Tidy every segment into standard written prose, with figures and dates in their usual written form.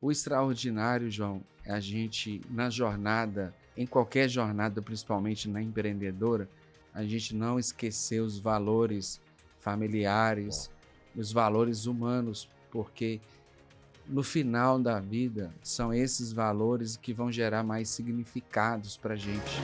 O extraordinário, João, é a gente, na jornada, em qualquer jornada, principalmente na empreendedora, a gente não esquecer os valores Bom, familiares, os valores humanos, porque no final da vida são esses valores que vão gerar mais significados para a gente.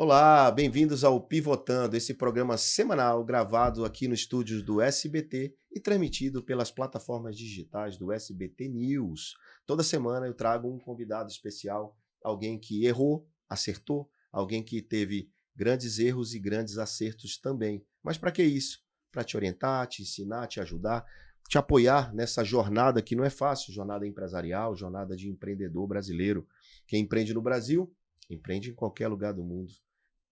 olá, bem-vindos ao Pivotando, esse programa semanal gravado aqui nos estúdios do SBT e transmitido pelas plataformas digitais do SBT News. Toda semana eu trago um convidado especial, alguém que errou, acertou, alguém que teve grandes erros e grandes acertos também. Mas para que isso? Para te orientar, te ensinar, te ajudar, te apoiar nessa jornada que não é fácil, jornada empresarial, jornada de empreendedor brasileiro. Quem empreende no Brasil, empreende em qualquer lugar do mundo.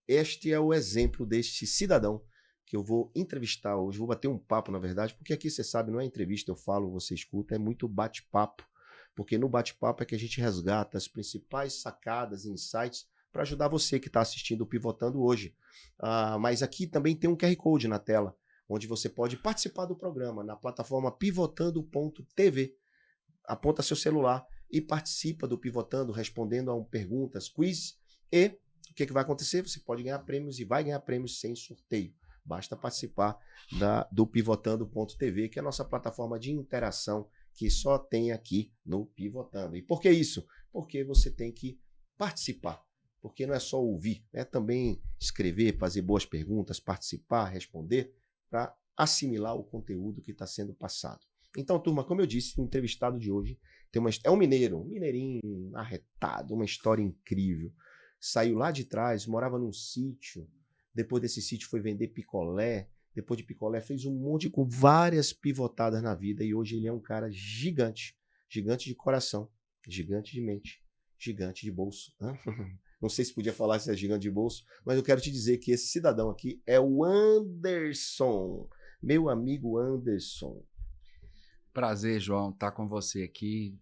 Este é o exemplo deste cidadão que eu vou entrevistar hoje. Vou bater um papo, na verdade, porque aqui você sabe, não é entrevista, eu falo, você escuta, é muito bate-papo. Porque no bate-papo é que a gente resgata as principais sacadas e insights para ajudar você que está assistindo o Pivotando hoje. Mas aqui também tem um QR Code na tela, onde você pode participar do programa na plataforma pivotando.tv. Aponta seu celular e participa do Pivotando, respondendo a perguntas, quiz e o que vai acontecer? Você pode ganhar prêmios e vai ganhar prêmios sem sorteio. Basta participar do pivotando.tv, que é a nossa plataforma de interação que só tem aqui no Pivotando. E por que isso? Porque você tem que participar. Porque não é só ouvir, é também escrever, fazer boas perguntas, participar, responder, para assimilar o conteúdo que está sendo passado. Então, turma, como eu disse, o entrevistado de hoje é um mineiro, um mineirinho arretado, uma história incrível. Saiu lá de trás, morava num sítio, depois desse sítio foi vender picolé, depois de picolé fez um monte, com várias pivotadas na vida e hoje ele é um cara gigante, gigante de coração, gigante de mente, gigante de bolso. Não sei se podia falar se é gigante de bolso, mas eu quero te dizer que esse cidadão aqui é o Anderson, meu amigo Anderson. Prazer, João, estar com você aqui,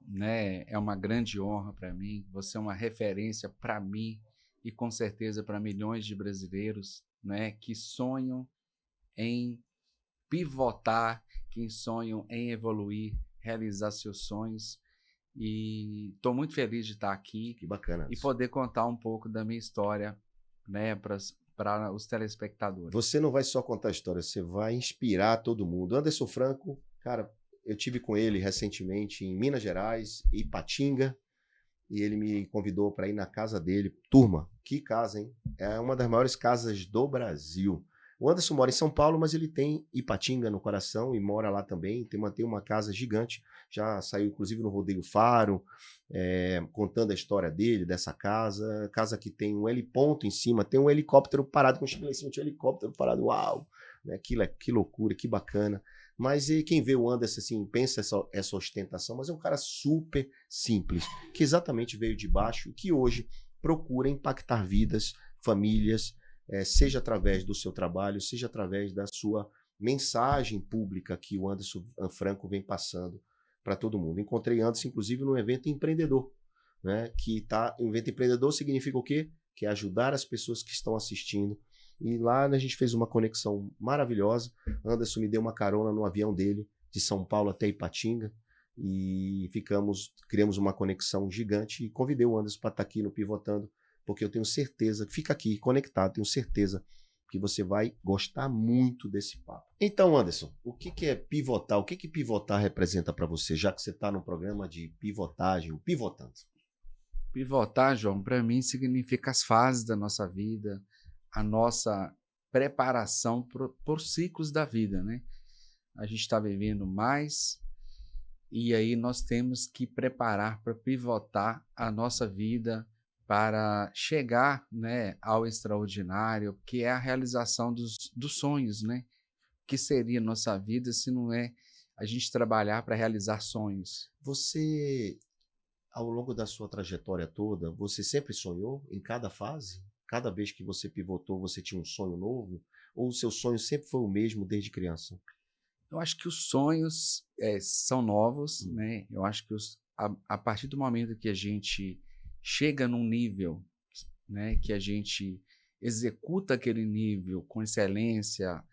né? É uma grande honra para mim. Você é uma referência para mim e com certeza para milhões de brasileiros, né? Que sonham em pivotar, que sonham em evoluir, realizar seus sonhos. E estou muito feliz de estar aqui Que bacana e isso. poder contar um pouco da minha história, né? Para os telespectadores. Você não vai só contar a história, você vai inspirar todo mundo. Anderson Franco, cara, eu tive com ele recentemente em Minas Gerais, Ipatinga, e ele me convidou para ir na casa dele. Turma, que casa, hein? É uma das maiores casas do Brasil. O Anderson mora em São Paulo, mas ele tem Ipatinga no coração e mora lá também. Tem uma casa gigante. Já saiu, inclusive, no Rodeio Faro, contando a história dele, dessa casa. Casa que tem um heliponto em cima, tem um helicóptero parado. Quando chega lá em cima, tinha um helicóptero parado. Uau! Né? Que loucura, que bacana. Mas e quem vê o Anderson assim, pensa essa ostentação, mas é um cara super simples, que exatamente veio de baixo e que hoje procura impactar vidas, famílias, seja através do seu trabalho, seja através da sua mensagem pública que o Anderson Franco vem passando para todo mundo. Encontrei Anderson, inclusive, num evento empreendedor. Né, um evento empreendedor significa o quê? Que é ajudar as pessoas que estão assistindo. E lá a gente fez uma conexão maravilhosa. Anderson me deu uma carona no avião dele, de São Paulo até Ipatinga, e criamos uma conexão gigante e convidei o Anderson para estar aqui no Pivotando, porque eu tenho certeza, fica aqui conectado, tenho certeza que você vai gostar muito desse papo. Então, Anderson, o que é pivotar? O que pivotar representa para você, já que você está no programa de pivotagem, o Pivotando? Pivotar, João, para mim significa as fases da nossa vida, a nossa preparação por ciclos da vida, né? A gente está vivendo mais e aí nós temos que preparar para pivotar a nossa vida para chegar, né, ao extraordinário, que é a realização dos sonhos, né? O que seria nossa vida se não é a gente trabalhar para realizar sonhos? Você, ao longo da sua trajetória toda, você sempre sonhou em cada fase? Cada vez que você pivotou, você tinha um sonho novo? Ou o seu sonho sempre foi o mesmo desde criança? Eu acho que os sonhos são novos, Hum. né? Eu acho que a partir do momento que a gente chega num nível, né, que a gente executa aquele nível com excelência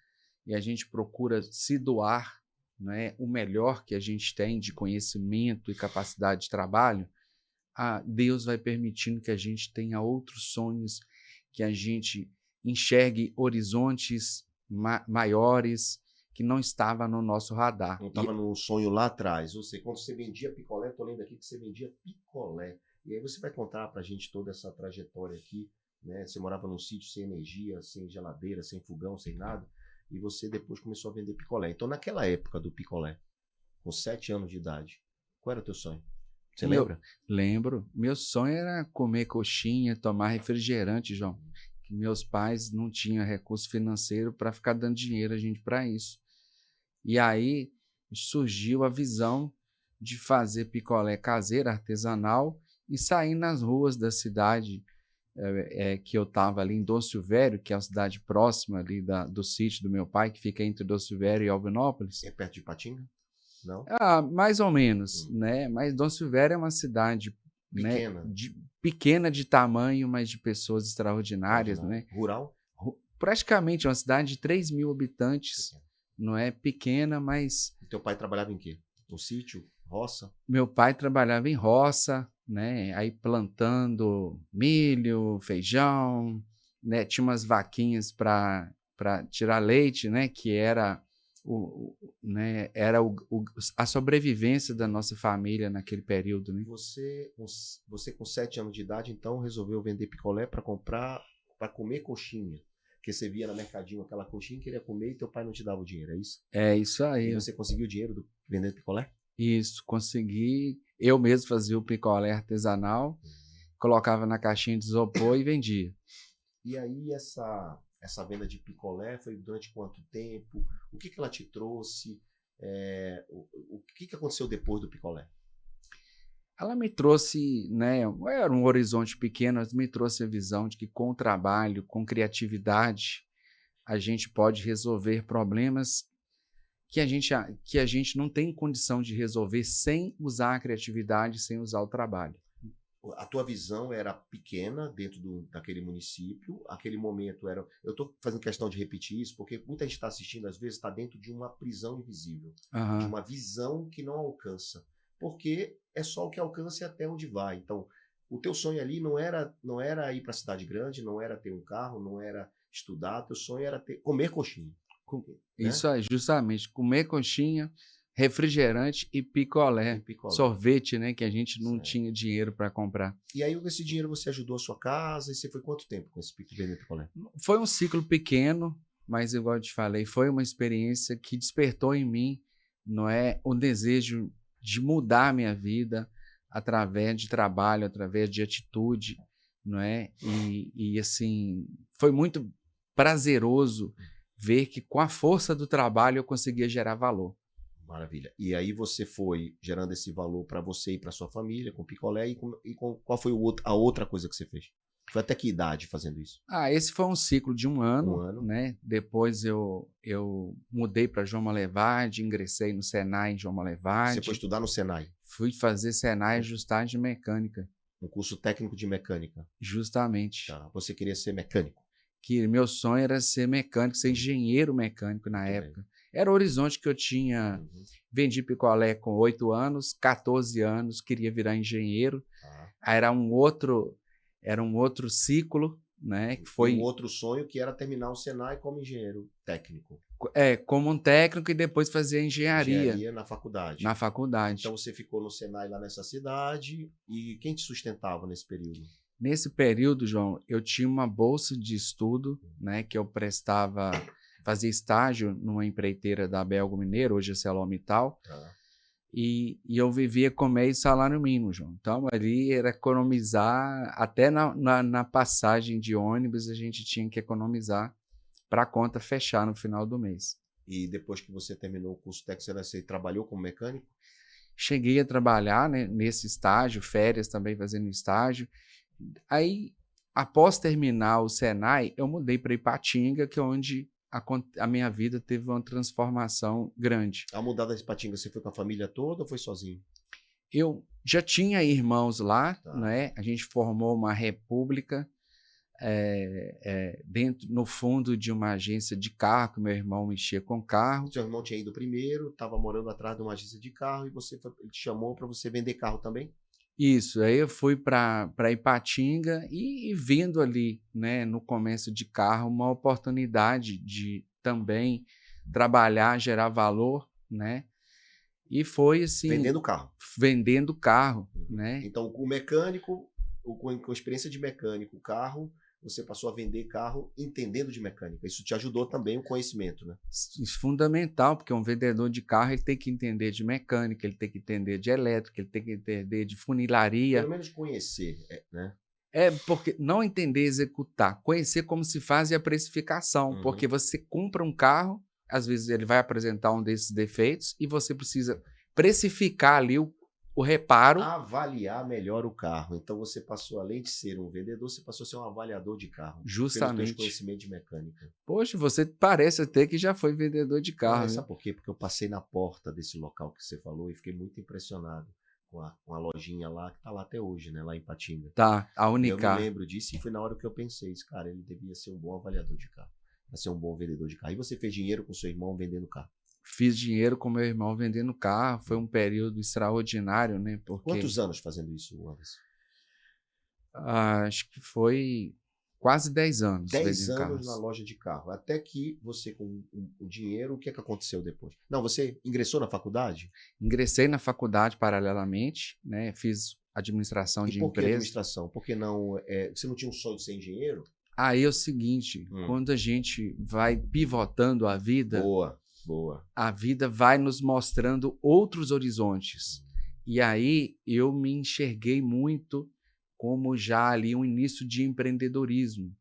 e a gente procura se doar, né, o melhor que a gente tem de conhecimento e capacidade de trabalho, Deus vai permitindo que a gente tenha outros sonhos, que a gente enxergue horizontes maiores que não estava no nosso radar. Não estava no sonho lá atrás. Ou seja, quando você vendia picolé, estou lendo aqui que você vendia picolé. E aí você vai contar para a gente toda essa trajetória aqui, né? Você morava num sítio sem energia, sem geladeira, sem fogão, sem nada, e você depois começou a vender picolé. Então, naquela época do picolé, com 7 anos de idade, qual era o teu sonho? Você lembra? Lembro. Meu sonho era comer coxinha, tomar refrigerante, João. Que meus pais não tinham recurso financeiro para ficar dando dinheiro a gente para isso. E aí surgiu a visão de fazer picolé caseiro, artesanal, e sair nas ruas da cidade que eu estava ali em Dom Silvério, que é a cidade próxima ali do sítio do meu pai, que fica entre Dom Silvério e Alvinópolis. É perto de Patinga? Não? Mais ou menos, né? Mas Dom Silvério é uma cidade pequena, né? Pequena de tamanho, mas de pessoas extraordinárias, né? Rural? Praticamente uma cidade de 3 mil habitantes, não é pequena, mas... E teu pai trabalhava em quê? No sítio? Roça? Meu pai trabalhava em roça, né? Aí plantando milho, feijão, né? Tinha umas vaquinhas para tirar leite, né? Que era né? Era a sobrevivência da nossa família naquele período, né? Você com 7 anos de idade, então, resolveu vender picolé para comer coxinha. Porque você via no mercadinho aquela coxinha, queria comer e teu pai não te dava o dinheiro, é isso? É isso aí. E você conseguiu o dinheiro vendendo picolé? Isso, consegui. Eu mesmo fazia o picolé artesanal, colocava na caixinha de isopor e vendia. E aí essa venda de picolé foi durante quanto tempo? O que ela te trouxe? O que aconteceu depois do picolé? Ela me trouxe, né, era um horizonte pequeno, mas me trouxe a visão de que com o trabalho, com criatividade, a gente pode resolver problemas que a gente não tem condição de resolver sem usar a criatividade, sem usar o trabalho. A tua visão era pequena dentro daquele município, aquele momento era... Eu estou fazendo questão de repetir isso, porque muita gente está assistindo, às vezes está dentro de uma prisão invisível, de uma visão que não alcança, porque é só o que alcança e até onde vai. Então, o teu sonho ali não era ir para a cidade grande, não era ter um carro, não era estudar, teu sonho era comer coxinha. Isso aí, justamente, comer coxinha, refrigerante e picolé. Sorvete, né, que a gente não tinha dinheiro para comprar. E aí, com esse dinheiro, você ajudou a sua casa, e você foi quanto tempo com esse picolé? Foi um ciclo pequeno, mas igual eu te falei, foi uma experiência que despertou em mim, não é, o desejo de mudar a minha vida através de trabalho, através de atitude, não é? E assim, foi muito prazeroso ver que com a força do trabalho eu conseguia gerar valor. Maravilha. E aí você foi gerando esse valor para você e para sua família, com picolé, qual foi a outra coisa que você fez? Foi até que idade fazendo isso? Esse foi um ciclo de um ano. Né? Depois eu mudei para João Malevade, ingressei no Senai em João Malevade. Você foi estudar no Senai? Fui fazer Senai Justagem de Mecânica. Um curso técnico de mecânica? Justamente. Tá. Você queria ser mecânico? Que meu sonho era ser mecânico, ser engenheiro mecânico na época. Era o horizonte que eu tinha. Vendi picolé com 8 anos, 14 anos, queria virar engenheiro. Aí era um outro ciclo, né? Que foi um outro sonho que era terminar o Senai como engenheiro técnico. Como um técnico e depois fazer engenharia. Engenharia na faculdade. Na faculdade. Então você ficou no Senai lá nessa cidade e quem te sustentava nesse período? Nesse período, João, eu tinha uma bolsa de estudo, né? Que eu fazia estágio numa empreiteira da Belgo Mineiro, hoje é ArcelorMittal. E eu vivia com meio salário mínimo, João. Então, ali era economizar, até na passagem de ônibus a gente tinha que economizar para a conta fechar no final do mês. E depois que você terminou o curso técnico, você trabalhou como mecânico? Cheguei a trabalhar, né, nesse estágio, férias também fazendo estágio. Aí, após terminar o Senai, eu mudei para Ipatinga, que é onde a minha vida teve uma transformação grande. Ao mudar da Ipatinga, você foi com a família toda ou foi sozinho? Eu Já tinha irmãos lá, Tá. né? A gente formou uma república dentro, no fundo de uma agência de carro, que meu irmão mexia com carro. Seu irmão tinha ido primeiro, estava morando atrás de uma agência de carro e ele te chamou para você vender carro também? Isso, aí eu fui para Ipatinga e vendo ali, né, no comércio de carro, uma oportunidade de também trabalhar, gerar valor, né? E foi assim, Vendendo carro. vendendo carro, né? Então, com o mecânico, com a experiência de mecânico, carro, você passou a vender carro entendendo de mecânica. Isso te ajudou também o conhecimento, né? Isso é fundamental, porque um vendedor de carro ele tem que entender de mecânica, ele tem que entender de elétrica, ele tem que entender de funilaria. Pelo menos conhecer, né? Porque não entender executar, conhecer como se faz a precificação, porque você compra um carro, às vezes ele vai apresentar um desses defeitos e você precisa precificar ali o reparo. Avaliar melhor o carro. Então você passou, além de ser um vendedor, você passou a ser um avaliador de carro. Justamente. Pelos teus conhecimentos de mecânica. Poxa, você parece até que já foi vendedor de carro. Sabe por quê? Porque eu passei na porta desse local que você falou e fiquei muito impressionado com a lojinha lá, que tá lá até hoje, né? Lá em Ipatinga. Tá, a Eu Unicar. me lembro disso e foi na hora que eu pensei, cara, ele devia ser um bom avaliador de carro. Vai ser um bom vendedor de carro. E você fez dinheiro com seu irmão vendendo carro? Fiz dinheiro com meu irmão vendendo carro. Foi um período extraordinário, né? Porque Quantos anos fazendo isso, Anderson? acho que foi quase 10 anos. 10 vendendo anos carros. na loja de carro. Até que você, com o dinheiro, o que é que aconteceu depois? Não, você ingressou na faculdade? Ingressei na faculdade paralelamente, né? Fiz administração E de por que empresa. administração? Porque não, você não tinha um sonho de ser engenheiro? Aí é o seguinte, quando a gente vai pivotando a vida, Boa. a vida vai nos mostrando outros horizontes. E aí eu me enxerguei muito como já ali um início de empreendedorismo.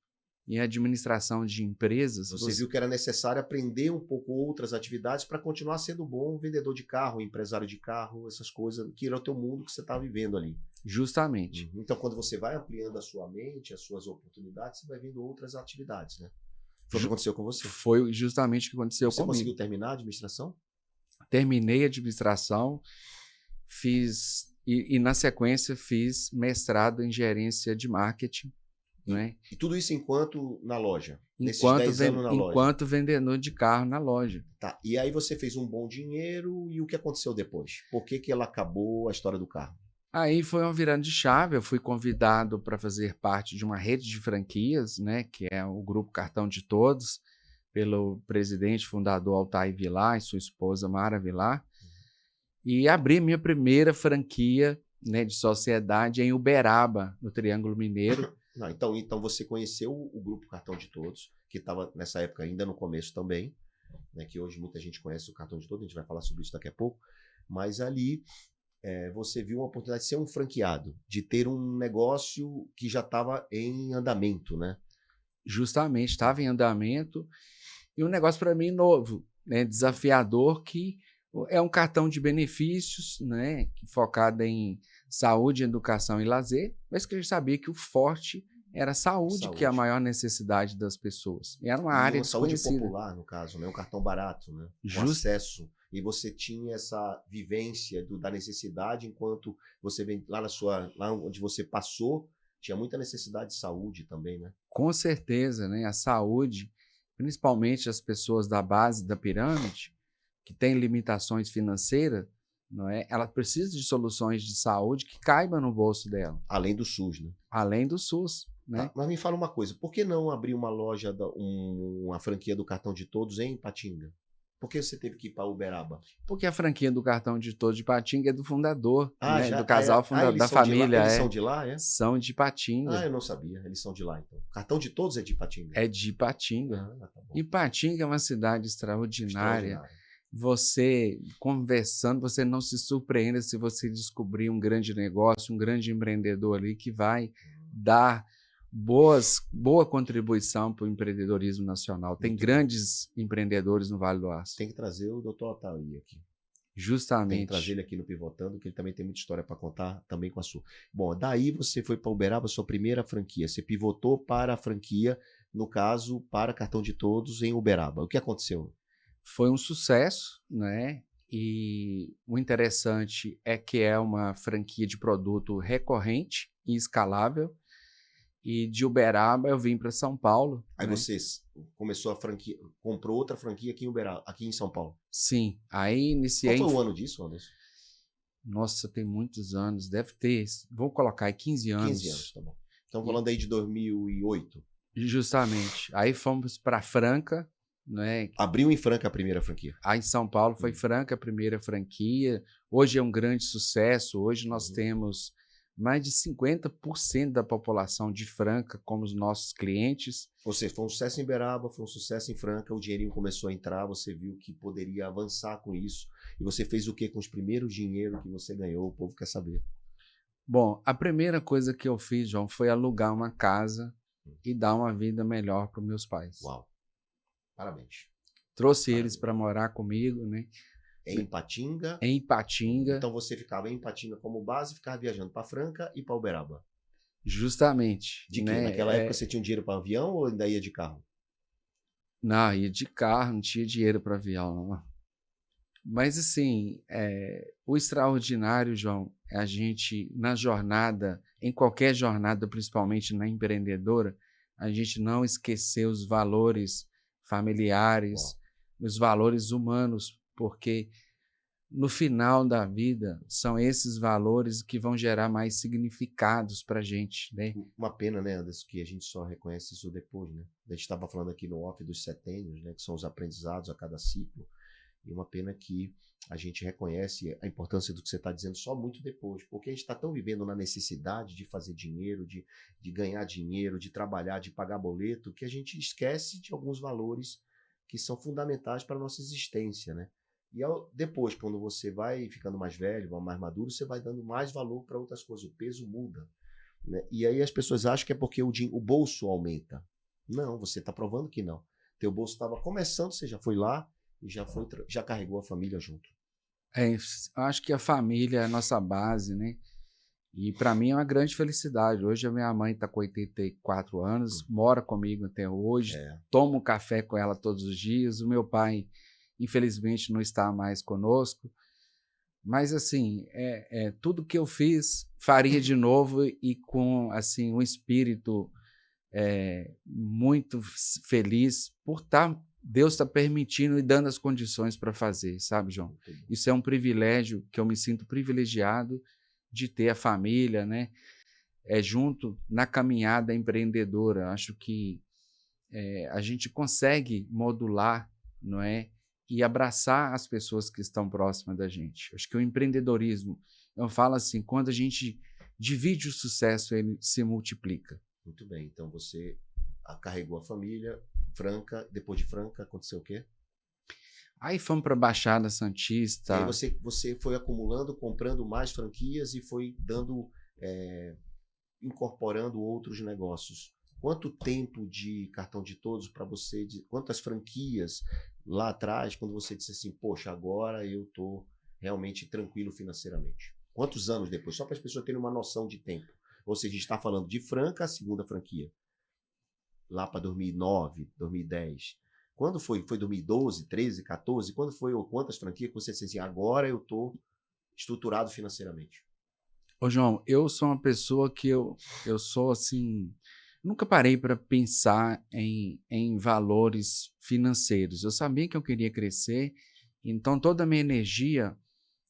Em administração de empresas. Você viu que era necessário aprender um pouco outras atividades para continuar sendo bom vendedor de carro, empresário de carro, essas coisas, que era o teu mundo que você estava vivendo ali. Justamente. Então, quando você vai ampliando a sua mente, as suas oportunidades, você vai vendo outras atividades, né? Foi o que aconteceu com você? Foi justamente o que aconteceu comigo. Você conseguiu terminar a administração? Terminei a administração, fiz e na sequência fiz mestrado em gerência de marketing. Né? E tudo isso enquanto na loja? Enquanto vendedor de carro na loja. Tá. E aí você fez um bom dinheiro e o que aconteceu depois? Por que ela acabou a história do carro? Aí foi uma virada de chave. Eu fui convidado para fazer parte de uma rede de franquias, né, que é o Grupo Cartão de Todos, pelo presidente fundador Altair Vilar e sua esposa Mara Vilar. E abri minha primeira franquia, né, de sociedade em Uberaba, no Triângulo Mineiro. Não, então você conheceu o Grupo Cartão de Todos, que estava nessa época ainda no começo também, né, que hoje muita gente conhece o Cartão de Todos, a gente vai falar sobre isso daqui a pouco, mas ali você viu uma oportunidade de ser um franqueado, de ter um negócio que já estava em andamento, né? Justamente, estava em andamento, e um negócio para mim novo, né, desafiador, que é um cartão de benefícios, né, focado em saúde, educação e lazer, mas que a gente sabia que o forte era saúde, que é a maior necessidade das pessoas. E era uma área desconhecida. Saúde popular, no caso, né? Um cartão barato, né? Com acesso. E você tinha essa vivência da necessidade, enquanto você vem lá onde você passou, tinha muita necessidade de saúde também, né? Com certeza, né? A saúde, principalmente as pessoas da base da pirâmide, que têm limitações financeiras, não é? Ela precisa de soluções de saúde que caibam no bolso dela. Além do SUS, né? Além do SUS, né? Mas me fala uma coisa, por que não abrir uma loja, uma franquia do Cartão de Todos em Ipatinga? Por que você teve que ir para Uberaba? Porque a franquia do Cartão de Todos de Ipatinga é do fundador, né? Do casal fundador, da família. Eles são de lá, é? São de Ipatinga. Eu não sabia, eles são de lá, então. Cartão de Todos é de Ipatinga? É de Ipatinga. Tá bom. Ipatinga é uma cidade extraordinária. Você, conversando, você não se surpreenda se você descobrir um grande negócio, um grande empreendedor ali que vai dar boa contribuição para o empreendedorismo nacional. Tem grandes empreendedores no Vale do Aço. Tem que trazer o Dr. Altair aqui. Justamente. Tem que trazer ele aqui no Pivotando, que ele também tem muita história para contar, também com a sua. Bom, daí você foi para Uberaba, sua primeira franquia. Você pivotou para a franquia, no caso, para Cartão de Todos em Uberaba. O que aconteceu? Foi um sucesso, né? E o interessante é que é uma franquia de produto recorrente e escalável. E de Uberaba eu vim para São Paulo, Aí né? você começou a franquia, comprou outra franquia aqui em Uberaba, aqui em São Paulo. Sim, aí Qual iniciei. foi o ano disso, Anderson? Nossa, tem muitos anos, deve ter, vou colocar aí 15 anos. 15 anos, tá bom. Estamos falando aí de 2008. Justamente. Aí fomos para Franca, né? Abriu em Franca a primeira franquia. Aí em São Paulo foi Franca a primeira franquia. Hoje é um grande sucesso. Hoje nós temos mais de 50% da população de Franca como os nossos clientes. Ou seja, foi um sucesso em Uberaba, foi um sucesso em Franca, o dinheirinho começou a entrar, você viu que poderia avançar com isso. E você fez o que com os primeiros dinheiros que você ganhou? O povo quer saber. Bom, a primeira coisa que eu fiz, João, foi alugar uma casa e dar uma vida melhor para os meus pais. Uau. Parabéns. Trouxe eles para morar comigo, né? Em Ipatinga? Em Ipatinga. Então você ficava em Ipatinga como base e ficava viajando para Franca e para Uberaba? Justamente. De quê? Né? Naquela época você tinha um dinheiro para avião ou ainda ia de carro? Não, ia de carro, não tinha dinheiro para avião, não. Mas, assim, o extraordinário, João, é a gente, na jornada, em qualquer jornada, principalmente na empreendedora, a gente não esquecer os valores familiares, os valores humanos, porque no final da vida são esses valores que vão gerar mais significados para a gente, né? Uma pena, né, Anderson, que a gente só reconhece isso depois, né? A gente estava falando aqui no off dos setênios, né, que são os aprendizados a cada ciclo. E uma pena que a gente reconhece a importância do que você está dizendo só muito depois, porque a gente está tão vivendo na necessidade de fazer dinheiro, de ganhar dinheiro, de trabalhar, de pagar boleto, que a gente esquece de alguns valores que são fundamentais para a nossa existência, né? E depois, quando você vai ficando mais velho, mais maduro, você vai dando mais valor para outras coisas, o peso muda, né? E aí as pessoas acham que é porque o bolso aumenta. Não, você está provando que não. Teu bolso estava começando, você já foi lá, e já carregou a família junto. Acho que a família é a nossa base, né? E para mim é uma grande felicidade. Hoje a minha mãe está com 84 anos, mora comigo até hoje, tomo café com ela todos os dias. O meu pai, infelizmente, não está mais conosco. Mas, assim, tudo que eu fiz, faria de novo e com, assim, um espírito muito feliz por estar... Deus está permitindo e dando as condições para fazer, sabe, João? Isso é um privilégio, que eu me sinto privilegiado de ter a família, né? Junto na caminhada empreendedora. Acho que a gente consegue modular, não é? E abraçar as pessoas que estão próximas da gente. Acho que o empreendedorismo, eu falo assim, quando a gente divide o sucesso, ele se multiplica. Muito bem, então você carregou a família, Franca, depois de Franca, aconteceu o quê? Aí fomos para a Baixada Santista. E aí você foi acumulando, comprando mais franquias e foi incorporando outros negócios. Quanto tempo de cartão de todos para você, quantas franquias lá atrás, quando você disse assim, poxa, agora eu estou realmente tranquilo financeiramente? Quantos anos depois? Só para as pessoas terem uma noção de tempo. Ou seja, a gente está falando de Franca, a segunda franquia. Lá para 2009, 2010. Quando foi? Foi 2012, 13, 14? Quando foi ou quantas franquias que você disse assim, agora eu estou estruturado financeiramente? Ô, João, eu sou uma pessoa que eu sou assim, nunca parei para pensar em valores financeiros. Eu sabia que eu queria crescer, então toda a minha energia,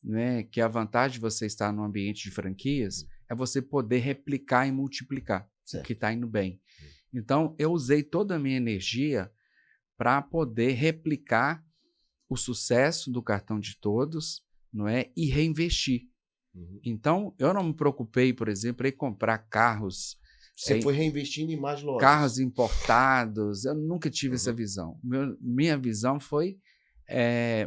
né, que a vantagem de você estar num ambiente de franquias é você poder replicar e multiplicar o que está indo bem. Então, eu usei toda a minha energia para poder replicar o sucesso do cartão de todos, não é? E reinvestir. Então, eu não me preocupei, por exemplo, em comprar carros. Você foi reinvestindo em mais lojas. Carros importados. Eu nunca tive essa visão. Minha visão foi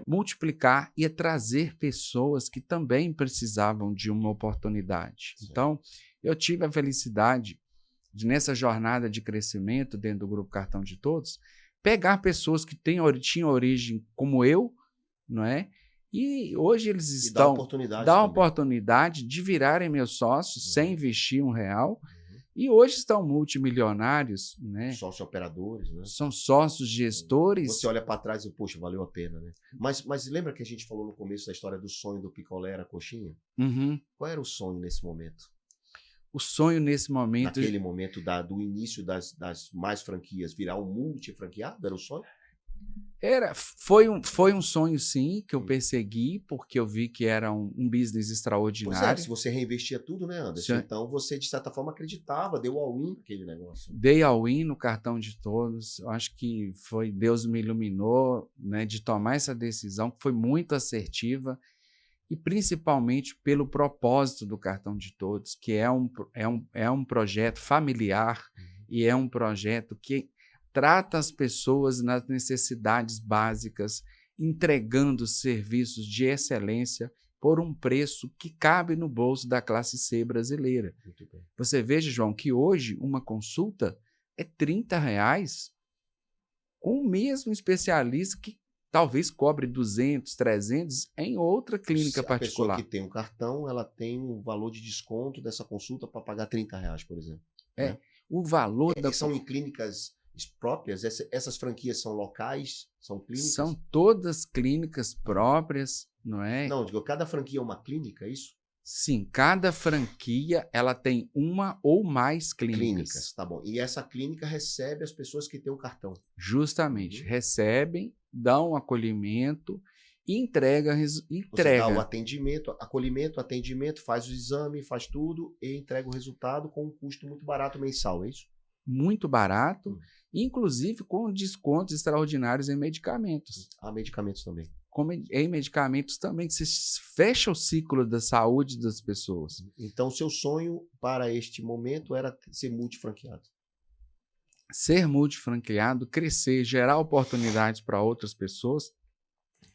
multiplicar e trazer pessoas que também precisavam de uma oportunidade. Então, eu tive a felicidade de, nessa jornada de crescimento dentro do Grupo Cartão de Todos, pegar pessoas que tinham origem como eu, não é? E hoje eles estão... Dá a oportunidade de virarem meus sócios sem investir R$1. E hoje estão multimilionários, né? Sócio-operadores, né? São sócios gestores. Você olha para trás e, poxa, valeu a pena, né? Mas lembra que a gente falou no começo da história do sonho do picolé era a coxinha? Uhum. Qual era o sonho nesse momento? O sonho nesse momento... Naquele momento do início das mais franquias, virar um multifranqueado, era o sonho? Foi um sonho, sim, que eu persegui, porque eu vi que era um business Pois é, extraordinário. se você reinvestia tudo, né, Anderson? Então você, de certa forma, acreditava, deu all-in naquele negócio. Dei all-in no cartão de todos. Eu acho que Deus me iluminou, né, de tomar essa decisão, que foi muito assertiva, e principalmente pelo propósito do cartão de todos, que é um projeto familiar e é um projeto que trata as pessoas nas necessidades básicas, entregando serviços de excelência por um preço que cabe no bolso da classe C brasileira. Você veja, João, que hoje uma consulta é R$30 com o mesmo especialista que talvez cobre 200, 300 em outra clínica particular. A pessoa que tem um cartão, ela tem um valor de desconto dessa consulta para pagar R$30, por exemplo. Né? O valor são em clínicas próprias? Essas franquias são locais? São clínicas? São todas clínicas próprias, não é? Não, digo, cada franquia é uma clínica, é isso? Sim, cada franquia ela tem uma ou mais clínicas. Tá bom. E essa clínica recebe as pessoas que têm o cartão? Justamente, recebem, dão acolhimento e entrega. Você dá o atendimento, acolhimento, atendimento, faz o exame, faz tudo e entrega o resultado com um custo muito barato mensal, é isso? Muito barato, inclusive com descontos extraordinários em medicamentos. Há medicamentos também. Em medicamentos também, que você fecha o ciclo da saúde das pessoas. Então, seu sonho para este momento era ser multifranqueado? Ser multifranqueado, crescer, gerar oportunidades para outras pessoas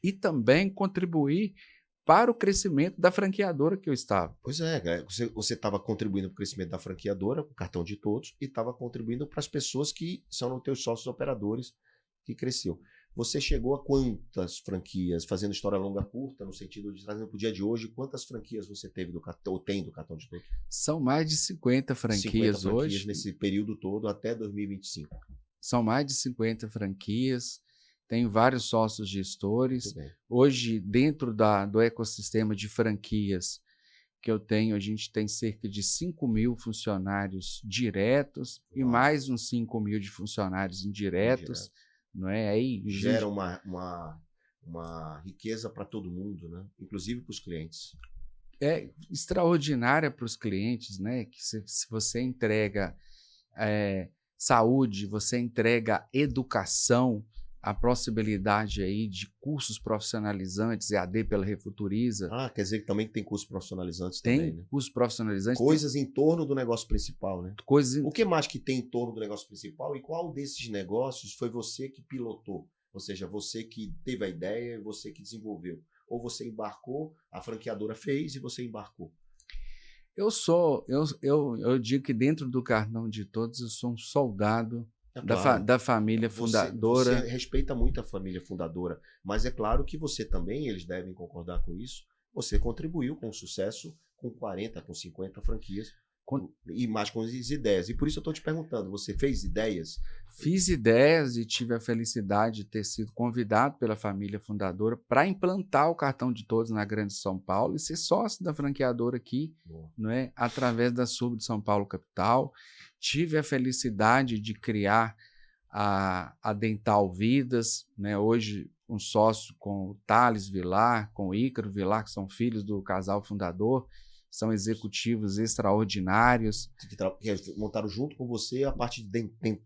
e também contribuir para o crescimento da franqueadora que eu estava. Pois é, você estava contribuindo para o crescimento da franqueadora, o cartão de todos, e estava contribuindo para as pessoas que são os teus sócios operadores que cresceu. Você chegou a quantas franquias, fazendo história longa curta, no sentido de trazendo para o dia de hoje, quantas franquias você teve do cartão, ou tem do cartão de todos? São mais de 50 franquias hoje. Nesse período todo, até 2025. São mais de 50 franquias. Tem vários sócios gestores. Hoje, dentro do ecossistema de franquias que eu tenho, a gente tem cerca de 5.000 funcionários diretos e mais uns 5.000 de funcionários indiretos. Não é? Aí gera uma riqueza para todo mundo, né? Inclusive para os clientes. É extraordinária para os clientes, né? Que se você entrega saúde, você entrega educação, a possibilidade aí de cursos profissionalizantes, EAD pela Refuturiza. Quer dizer que também tem cursos profissionalizantes também, né? Tem cursos profissionalizantes. Coisas em torno do negócio principal, né? O que mais que tem em torno do negócio principal e qual desses negócios foi você que pilotou? Ou seja, você que teve a ideia, você que desenvolveu. Ou você embarcou, a franqueadora fez e você embarcou? Eu digo que dentro do cartão de todos eu sou um soldado da família fundadora. Você respeita muito a família fundadora, mas é claro que você também, eles devem concordar com isso, você contribuiu com o sucesso com 40, com 50 franquias e mais com as ideias. E por isso eu estou te perguntando, você fez ideias? Fiz ideias e tive a felicidade de ter sido convidado pela família fundadora para implantar o cartão de todos na Grande São Paulo e ser sócio da franqueadora aqui, não é? Através da Sub de São Paulo Capital. Tive a felicidade de criar a Dental Vidas, né? Hoje um sócio com o Thales Vilar, com o Ícaro Vilar, que são filhos do casal fundador, são executivos extraordinários. Que montaram junto com você a parte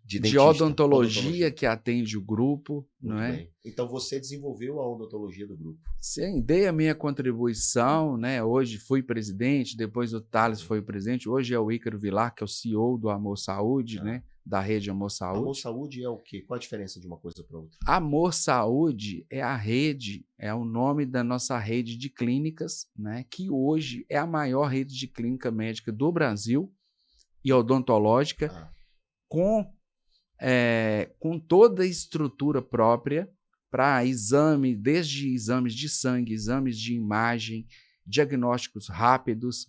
de odontologia que atende o grupo. Não é? Bem. Então você desenvolveu a odontologia do grupo. Sim, dei a minha contribuição, né? Hoje fui presidente, depois o Thales foi o presidente, hoje é o Ícaro Vilar, que é o CEO do Amor Saúde, né? Da rede Amor Saúde. Amor Saúde é o quê? Qual a diferença de uma coisa para outra? Amor Saúde é a rede, é o nome da nossa rede de clínicas, né? Que hoje é a maior rede de clínica médica do Brasil e odontológica, com toda a estrutura própria para exame, desde exames de sangue, exames de imagem, diagnósticos rápidos,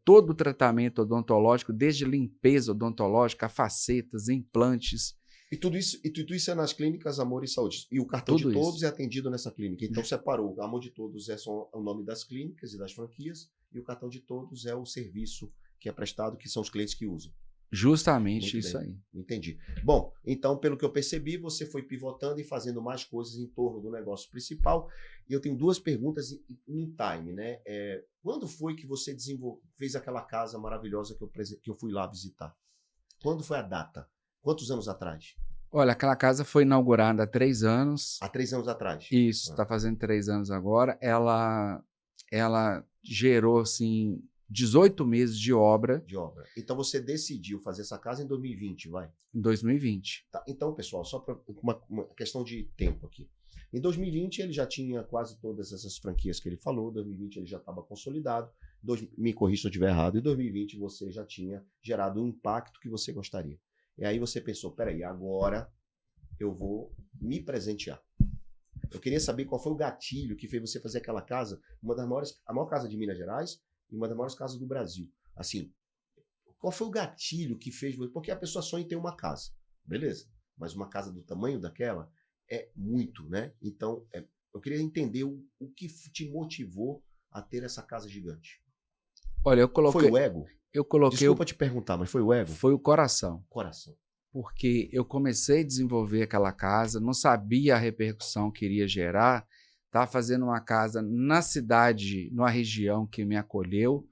todo o tratamento odontológico, desde limpeza odontológica, facetas, implantes, E tudo isso é nas clínicas Amor e Saúde. E o cartão de tudo todos isso. é atendido nessa clínica. Então separou. O Amor de Todos é só o nome das clínicas e das franquias. E o cartão de todos é o serviço que é prestado, que são os clientes que usam. Justamente Muito isso bem, aí. entendi. Bom, então, pelo que eu percebi, você foi pivotando e fazendo mais coisas em torno do negócio principal. E eu tenho duas perguntas em time, né? Quando foi que você fez aquela casa maravilhosa que eu fui lá visitar? Quando foi a data? Quantos anos atrás? Olha, aquela casa foi inaugurada há 3 anos. Há 3 anos atrás. Isso, Ah, está fazendo 3 anos agora. Ela gerou, assim, 18 meses de obra de obra. Então você decidiu fazer essa casa em 2020, vai? em 2020. Tá, então, pessoal, só para uma questão de tempo aqui. Em 2020 ele já tinha quase todas essas franquias que ele falou, em 2020 ele já estava consolidado, me corrija se eu estiver errado, em 2020 você já tinha gerado o impacto que você gostaria. E aí você pensou, peraí, agora eu vou me presentear. Eu queria saber qual foi o gatilho que fez você fazer aquela casa, a maior casa de Minas Gerais e uma das maiores casas do Brasil. Assim, qual foi o gatilho que fez você? Porque a pessoa sonha em ter uma casa, beleza? Mas uma casa do tamanho daquela é muito, né? Então, eu queria entender o que te motivou a ter essa casa gigante. Olha, Foi o ego? eu coloquei Desculpa te perguntar, mas foi o ego? foi o coração. Coração. Porque eu comecei a desenvolver aquela casa, não sabia a repercussão que iria gerar, estava fazendo uma casa na cidade, numa região que me acolheu.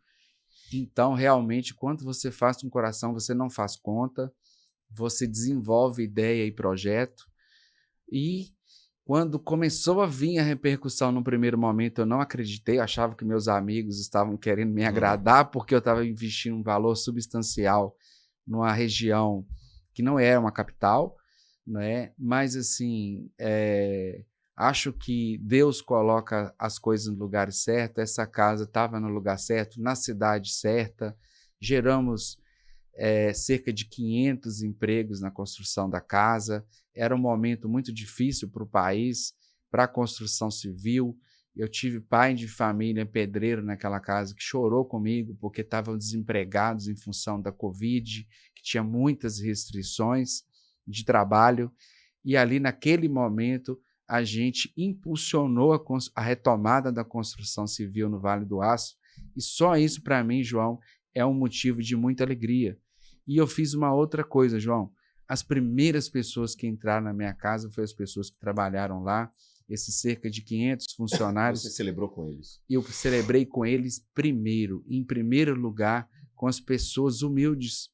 Então, realmente, quando você faz com o coração, você não faz conta, você desenvolve ideia e projeto. E quando começou a vir a repercussão no primeiro momento, eu não acreditei, achava que meus amigos estavam querendo me agradar, porque eu estava investindo um valor substancial numa região que não era uma capital, né? Mas, assim, acho que Deus coloca as coisas no lugar certo. Essa casa estava no lugar certo, na cidade certa. Geramos cerca de 500 empregos na construção da casa. Era um momento muito difícil para o país, para a construção civil. Eu tive pai de família pedreiro naquela casa que chorou comigo porque estavam desempregados em função da Covid, que tinha muitas restrições de trabalho. E ali, naquele momento, a gente impulsionou a retomada da construção civil no Vale do Aço. E só isso, para mim, João, é um motivo de muita alegria. E eu fiz uma outra coisa, João. As primeiras pessoas que entraram na minha casa foram as pessoas que trabalharam lá, esses cerca de 500 funcionários. Você celebrou com eles? Eu celebrei com eles primeiro, em primeiro lugar, com as pessoas humildes,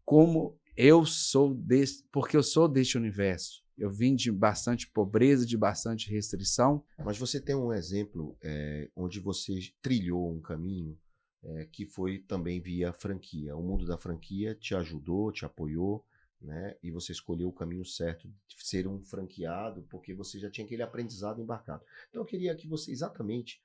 como eu sou porque eu sou deste universo. Eu vim de bastante pobreza, de bastante restrição. Mas você tem um exemplo onde você trilhou um caminho que foi também via franquia. O mundo da franquia te ajudou, te apoiou, né? E você escolheu o caminho certo de ser um franqueado, porque você já tinha aquele aprendizado embarcado. Então eu queria que você exatamente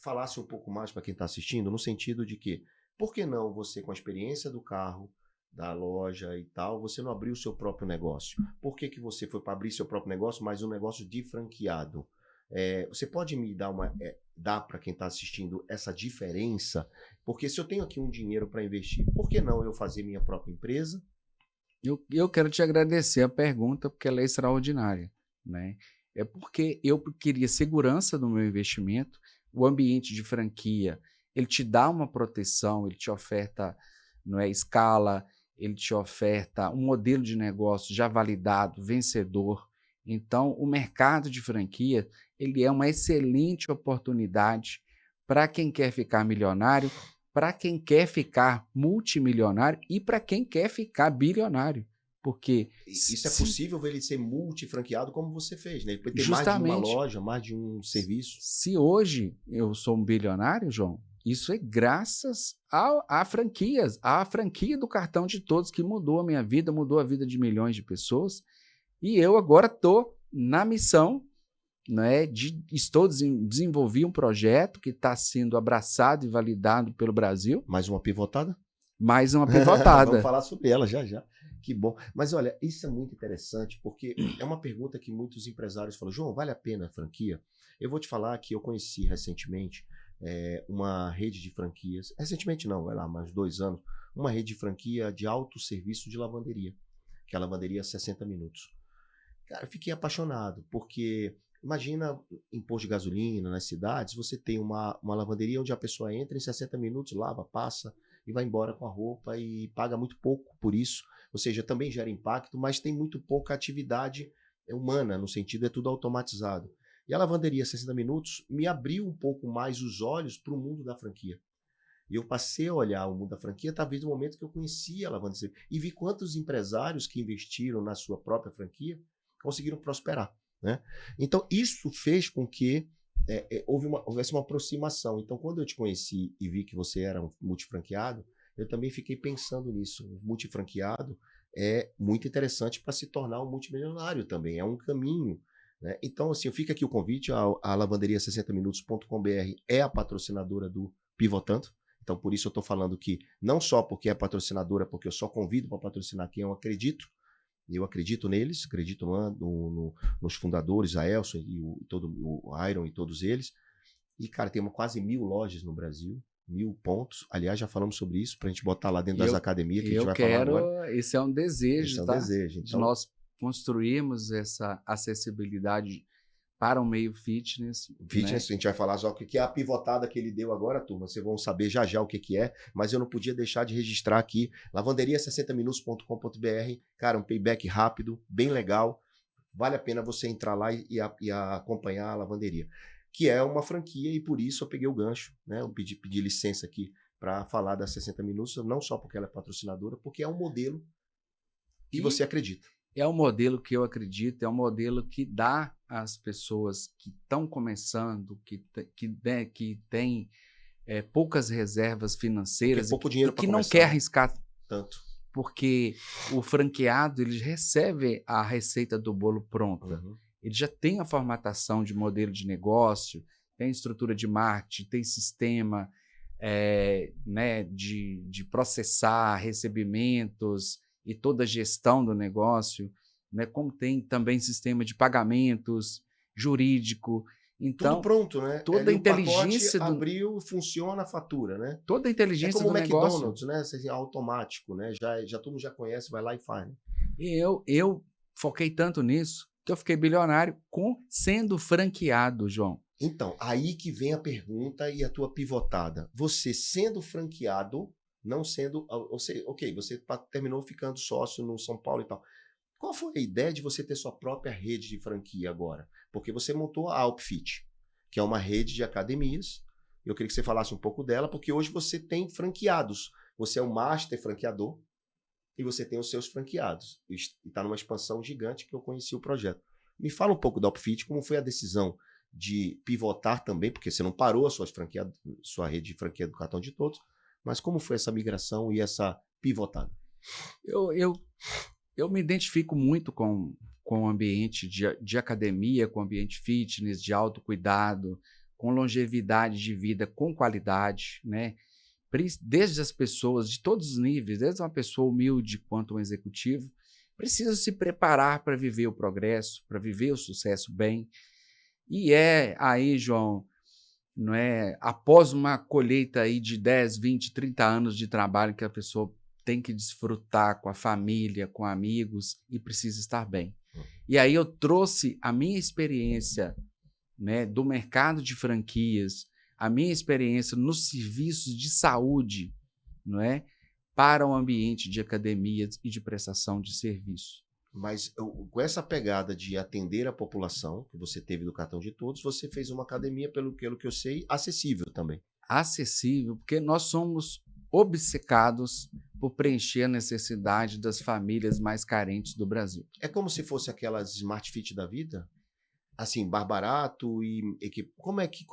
falasse um pouco mais para quem está assistindo, no sentido de que, por que não você, com a experiência do carro, da loja e tal, você não abriu o seu próprio negócio? Por que você foi para abrir seu próprio negócio, mas um negócio de franqueado? Você pode me dar para quem está assistindo essa diferença? Porque se eu tenho aqui um dinheiro para investir, por que não eu fazer minha própria empresa? Eu quero te agradecer a pergunta, porque ela é extraordinária, né? É porque eu queria segurança do meu investimento. O ambiente de franquia, ele te dá uma proteção, ele te oferta, não é, escala, ele te oferta um modelo de negócio já validado, vencedor. Então, o mercado de franquia, ele é uma excelente oportunidade para quem quer ficar milionário, para quem quer ficar multimilionário e para quem quer ficar bilionário. Porque Isso é possível ele ser multifranqueado como você fez, né? Ele pode ter mais de uma loja, mais de um serviço. Se hoje eu sou um bilionário, João, isso é graças a franquias, a franquia do cartão de todos que mudou a minha vida, mudou a vida de milhões de pessoas. E eu agora estou na missão, né, desenvolvi um projeto que está sendo abraçado e validado pelo Brasil. Mais uma pivotada? Mais uma pivotada. Vamos falar sobre ela já já. Que bom. Mas olha, isso é muito interessante porque é uma pergunta que muitos empresários falam: João, vale a pena a franquia? Eu vou te falar que eu conheci recentemente uma rede de franquias, recentemente não, vai lá, mais 2 anos, uma rede de franquia de autosserviço de lavanderia, que é a lavanderia 60 minutos. Cara, eu fiquei apaixonado, porque imagina em posto de gasolina, nas cidades, você tem uma lavanderia onde a pessoa entra em 60 minutos, lava, passa e vai embora com a roupa e paga muito pouco por isso. Ou seja, também gera impacto, mas tem muito pouca atividade humana, no sentido é tudo automatizado. E a lavanderia 60 minutos me abriu um pouco mais os olhos para o mundo da franquia. E eu passei a olhar o mundo da franquia, talvez no momento que eu conhecia a lavanderia. E vi quantos empresários que investiram na sua própria franquia conseguiram prosperar, né? Então, isso fez com que houvesse uma aproximação. Então, quando eu te conheci e vi que você era um multifranqueado, eu também fiquei pensando nisso. O multifranqueado é muito interessante para se tornar um multimilionário também. É um caminho, né? Então, assim, fica aqui o convite. A lavanderia 60minutos.com.br é a patrocinadora do Pivotando. Então, por isso eu estou falando que não só porque é patrocinadora, porque eu só convido para patrocinar quem eu acredito. Eu acredito neles, acredito nos fundadores, a Elson e o Iron e todos eles. E, cara, tem quase 1.000 lojas no Brasil, 1.000 pontos. Aliás, já falamos sobre isso, para a gente botar lá dentro das academias, que a gente vai falar agora. Esse é um desejo, esse é um tá? desejo. Então, de nós construirmos essa acessibilidade para o meio fitness. Fitness, né? A gente vai falar só o que é a pivotada que ele deu agora, turma. Vocês vão saber já já o que é, mas eu não podia deixar de registrar aqui. Lavanderia60minutos.com.br. Cara, um payback rápido, bem legal. Vale a pena você entrar lá e acompanhar a lavanderia, que é uma franquia e por isso eu peguei o gancho, né? Eu pedi licença aqui para falar das 60 minutos, não só porque ela é patrocinadora, porque é um modelo que você acredita. É um modelo que eu acredito, é um modelo que dá às pessoas que estão começando, que têm poucas reservas financeiras pouco dinheiro e que não quer arriscar tanto. Porque o franqueado ele recebe a receita do bolo pronta. Uhum. Ele já tem a formatação de modelo de negócio, tem estrutura de marketing, tem sistema né, de processar recebimentos e toda a gestão do negócio, né, como tem também sistema de pagamentos, jurídico. Então, tudo pronto, né? Toda a inteligência abriu, funciona a fatura, né? Toda a inteligência do negócio. McDonald's, né? Assim, automático, né? Já todo mundo já conhece, vai lá e faz. Né? E eu foquei tanto nisso que eu fiquei bilionário sendo franqueado, João. Então, aí que vem a pergunta e a tua pivotada. Você sendo franqueado, não sendo... Ok, você terminou ficando sócio no São Paulo e tal. Qual foi a ideia de você ter sua própria rede de franquia agora? Porque você montou a Alpfit, que é uma rede de academias. Eu queria que você falasse um pouco dela, porque hoje você tem franqueados. Você é um master franqueador e você tem os seus franqueados. E está numa expansão gigante que eu conheci o projeto. Me fala um pouco da Alpfit, como foi a decisão de pivotar também, porque você não parou a sua rede de franquia do Cartão de Todos, mas como foi essa migração e essa pivotada? Eu me identifico muito com o ambiente de academia, com o ambiente fitness, de autocuidado, com longevidade de vida, com qualidade, né? Desde as pessoas de todos os níveis, desde uma pessoa humilde quanto um executivo, precisam se preparar para viver o progresso, para viver o sucesso bem. E aí, João, não é, após uma colheita aí de 10, 20, 30 anos de trabalho que a pessoa tem que desfrutar com a família, com amigos e precisa estar bem. E aí eu trouxe a minha experiência, né, do mercado de franquias, a minha experiência nos serviços de saúde, não é, para o ambiente de academias e de prestação de serviço. Mas com essa pegada de atender a população que você teve do Cartão de Todos, você fez uma academia, pelo que eu sei, acessível também. Acessível, porque nós somos obcecados por preencher a necessidade das famílias mais carentes do Brasil. É como se fosse aquelas Smart Fit da vida? Assim, barato e como é que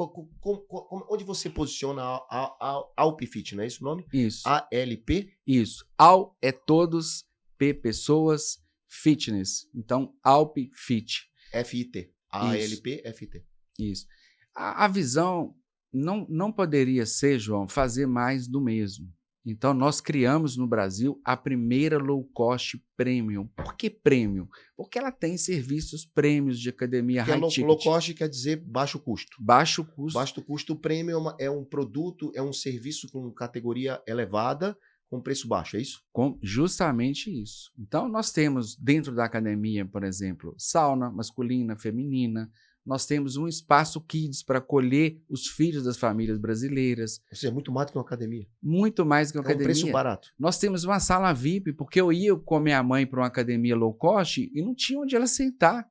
onde você posiciona a Alpfit, não é esse o nome? Isso. ALP? Isso. Al é todos, P pessoas, fitness. Então, Alpfit. FIT. ALP FT. Isso. A visão não poderia ser, João, fazer mais do mesmo. Então, nós criamos no Brasil a primeira low cost premium. Por que premium? Porque ela tem serviços premiums de academia Que é high low ticket. cost quer dizer baixo custo. Baixo custo. Baixo custo premium é um produto, é um serviço com categoria elevada, com preço baixo, é isso? Justamente isso. Então, nós temos dentro da academia, por exemplo, sauna masculina, feminina. Nós temos um espaço kids para acolher os filhos das famílias brasileiras. Ou seja, muito mais do que uma academia. Muito mais que uma academia. É um preço barato. Nós temos uma sala VIP, porque eu ia com a minha mãe para uma academia low cost e não tinha onde ela sentar.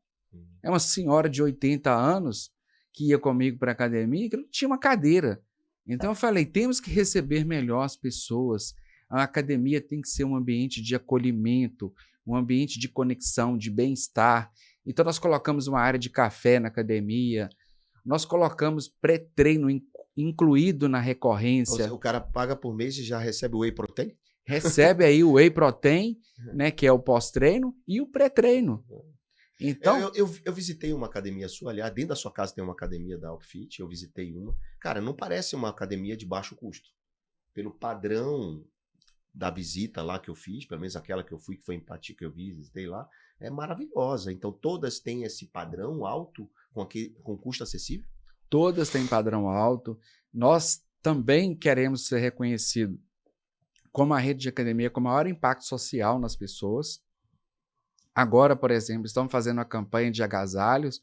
É uma senhora de 80 anos que ia comigo para a academia e que não tinha uma cadeira. Então eu falei, temos que receber melhor as pessoas. A academia tem que ser um ambiente de acolhimento, um ambiente de conexão, de bem-estar. Então, nós colocamos uma área de café na academia, nós colocamos pré-treino incluído na recorrência. Seja, o cara paga por mês e já recebe o whey protein? Recebe aí o whey protein, né, que é o pós-treino, e o pré-treino. Então, eu visitei uma academia sua, aliás, dentro da sua casa tem uma academia da Outfit, eu visitei uma. Cara, não parece uma academia de baixo custo. Pelo padrão da visita lá que eu fiz, pelo menos aquela que eu fui, que foi em Pati, que eu visitei lá, é maravilhosa. Então, todas têm esse padrão alto, com custo acessível? Todas têm padrão alto. Nós também queremos ser reconhecidos como a rede de academia com maior impacto social nas pessoas. Agora, por exemplo, estamos fazendo uma campanha de agasalhos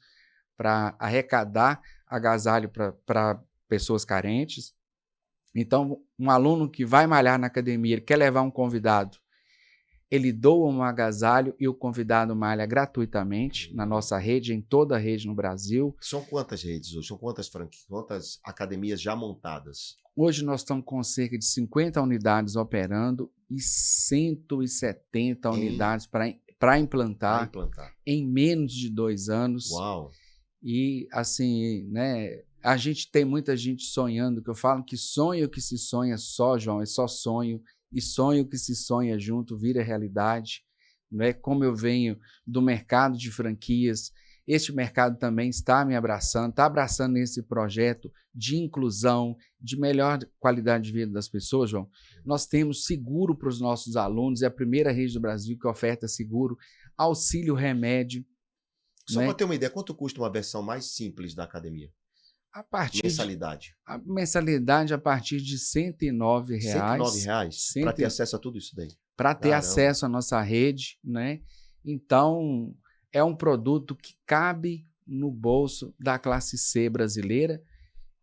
para arrecadar agasalho para pessoas carentes. Então, um aluno que vai malhar na academia, ele quer levar um convidado, ele doa um agasalho e o convidado malha gratuitamente na nossa rede, em toda a rede no Brasil. São quantas redes hoje? São quantas franquias, quantas academias já montadas? Hoje nós estamos com cerca de 50 unidades operando e 170 unidades para implantar em menos de 2 anos. Uau! E assim, né? A gente tem muita gente sonhando, que eu falo que sonho que se sonha só, João, é só sonho, e sonho que se sonha junto vira realidade. Não é? Como eu venho do mercado de franquias, este mercado também está me abraçando, está abraçando esse projeto de inclusão, de melhor qualidade de vida das pessoas, João. Nós temos seguro para os nossos alunos, é a primeira rede do Brasil que oferta seguro, auxílio remédio. Só para ter uma ideia, quanto custa uma versão mais simples da academia? Mensalidade. A mensalidade a partir de R$ 109. R$ 109 para ter acesso a tudo isso daí. Para ter acesso à nossa rede, né? Então, é um produto que cabe no bolso da classe C brasileira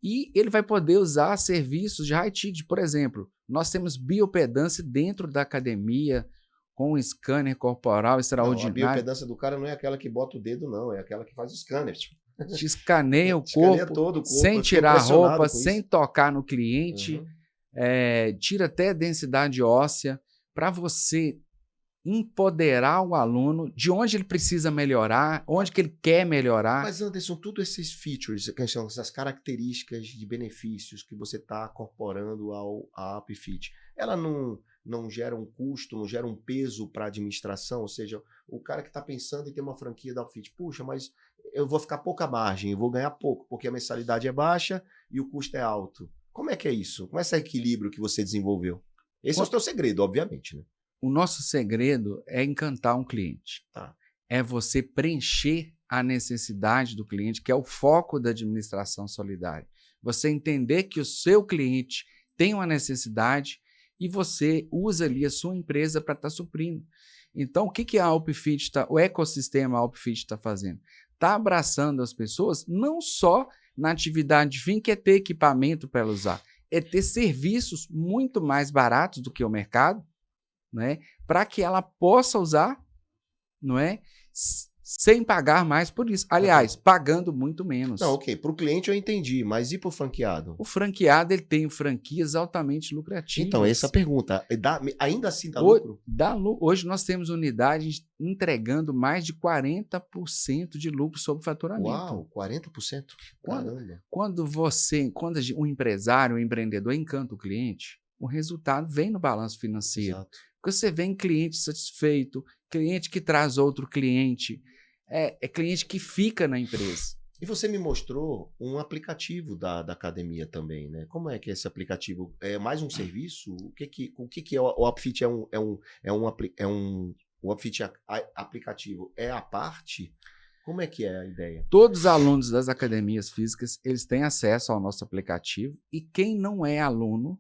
e ele vai poder usar serviços de high ticket. Por exemplo, nós temos biopedância dentro da academia, com um scanner corporal extraordinário. Não, a biopedância do cara não é aquela que bota o dedo, não. É aquela que faz o scanner. Te escaneia o corpo, todo o corpo sem tirar a roupa, sem tocar no cliente, tira até densidade óssea, para você empoderar o aluno de onde ele precisa melhorar, onde que ele quer melhorar. Mas, Anderson, tudo esses features, essas características de benefícios que você está incorporando à Upfit, ela não gera um custo, não gera um peso para a administração? Ou seja, o cara que está pensando em ter uma franquia da Upfit, puxa, mas eu vou ficar pouca margem, eu vou ganhar pouco, porque a mensalidade é baixa e o custo é alto. Como é que é isso? Como é esse equilíbrio que você desenvolveu? Esse é o teu segredo, obviamente, né? O nosso segredo é encantar um cliente. Tá. É você preencher a necessidade do cliente, que é o foco da administração solidária. Você entender que o seu cliente tem uma necessidade e você usa ali a sua empresa para estar suprindo. Então, o que a Upfit o ecossistema Upfit está fazendo? Está abraçando as pessoas não só na atividade de fim, que é ter equipamento para ela usar, é ter serviços muito mais baratos do que o mercado, né, para que ela possa usar, não é, sem pagar mais por isso. Aliás, pagando muito menos. Não, ok. Para o cliente eu entendi, mas e para o franqueado? O franqueado ele tem franquias altamente lucrativas. Então, essa é a pergunta. Ainda assim dá lucro? Hoje nós temos unidades entregando mais de 40% de lucro sobre faturamento. Uau, 40%? Caramba. Quando um empresário, um empreendedor encanta o cliente, o resultado vem no balanço financeiro. Exato. Porque você vê cliente satisfeito, cliente que traz outro cliente, é cliente que fica na empresa. E você me mostrou um aplicativo da academia também, né? Como é que é esse aplicativo? É mais um serviço? O que é o Upfit? O Upfit aplicativo é a parte? Como é que é a ideia? Todos os alunos das academias físicas, eles têm acesso ao nosso aplicativo, e quem não é aluno,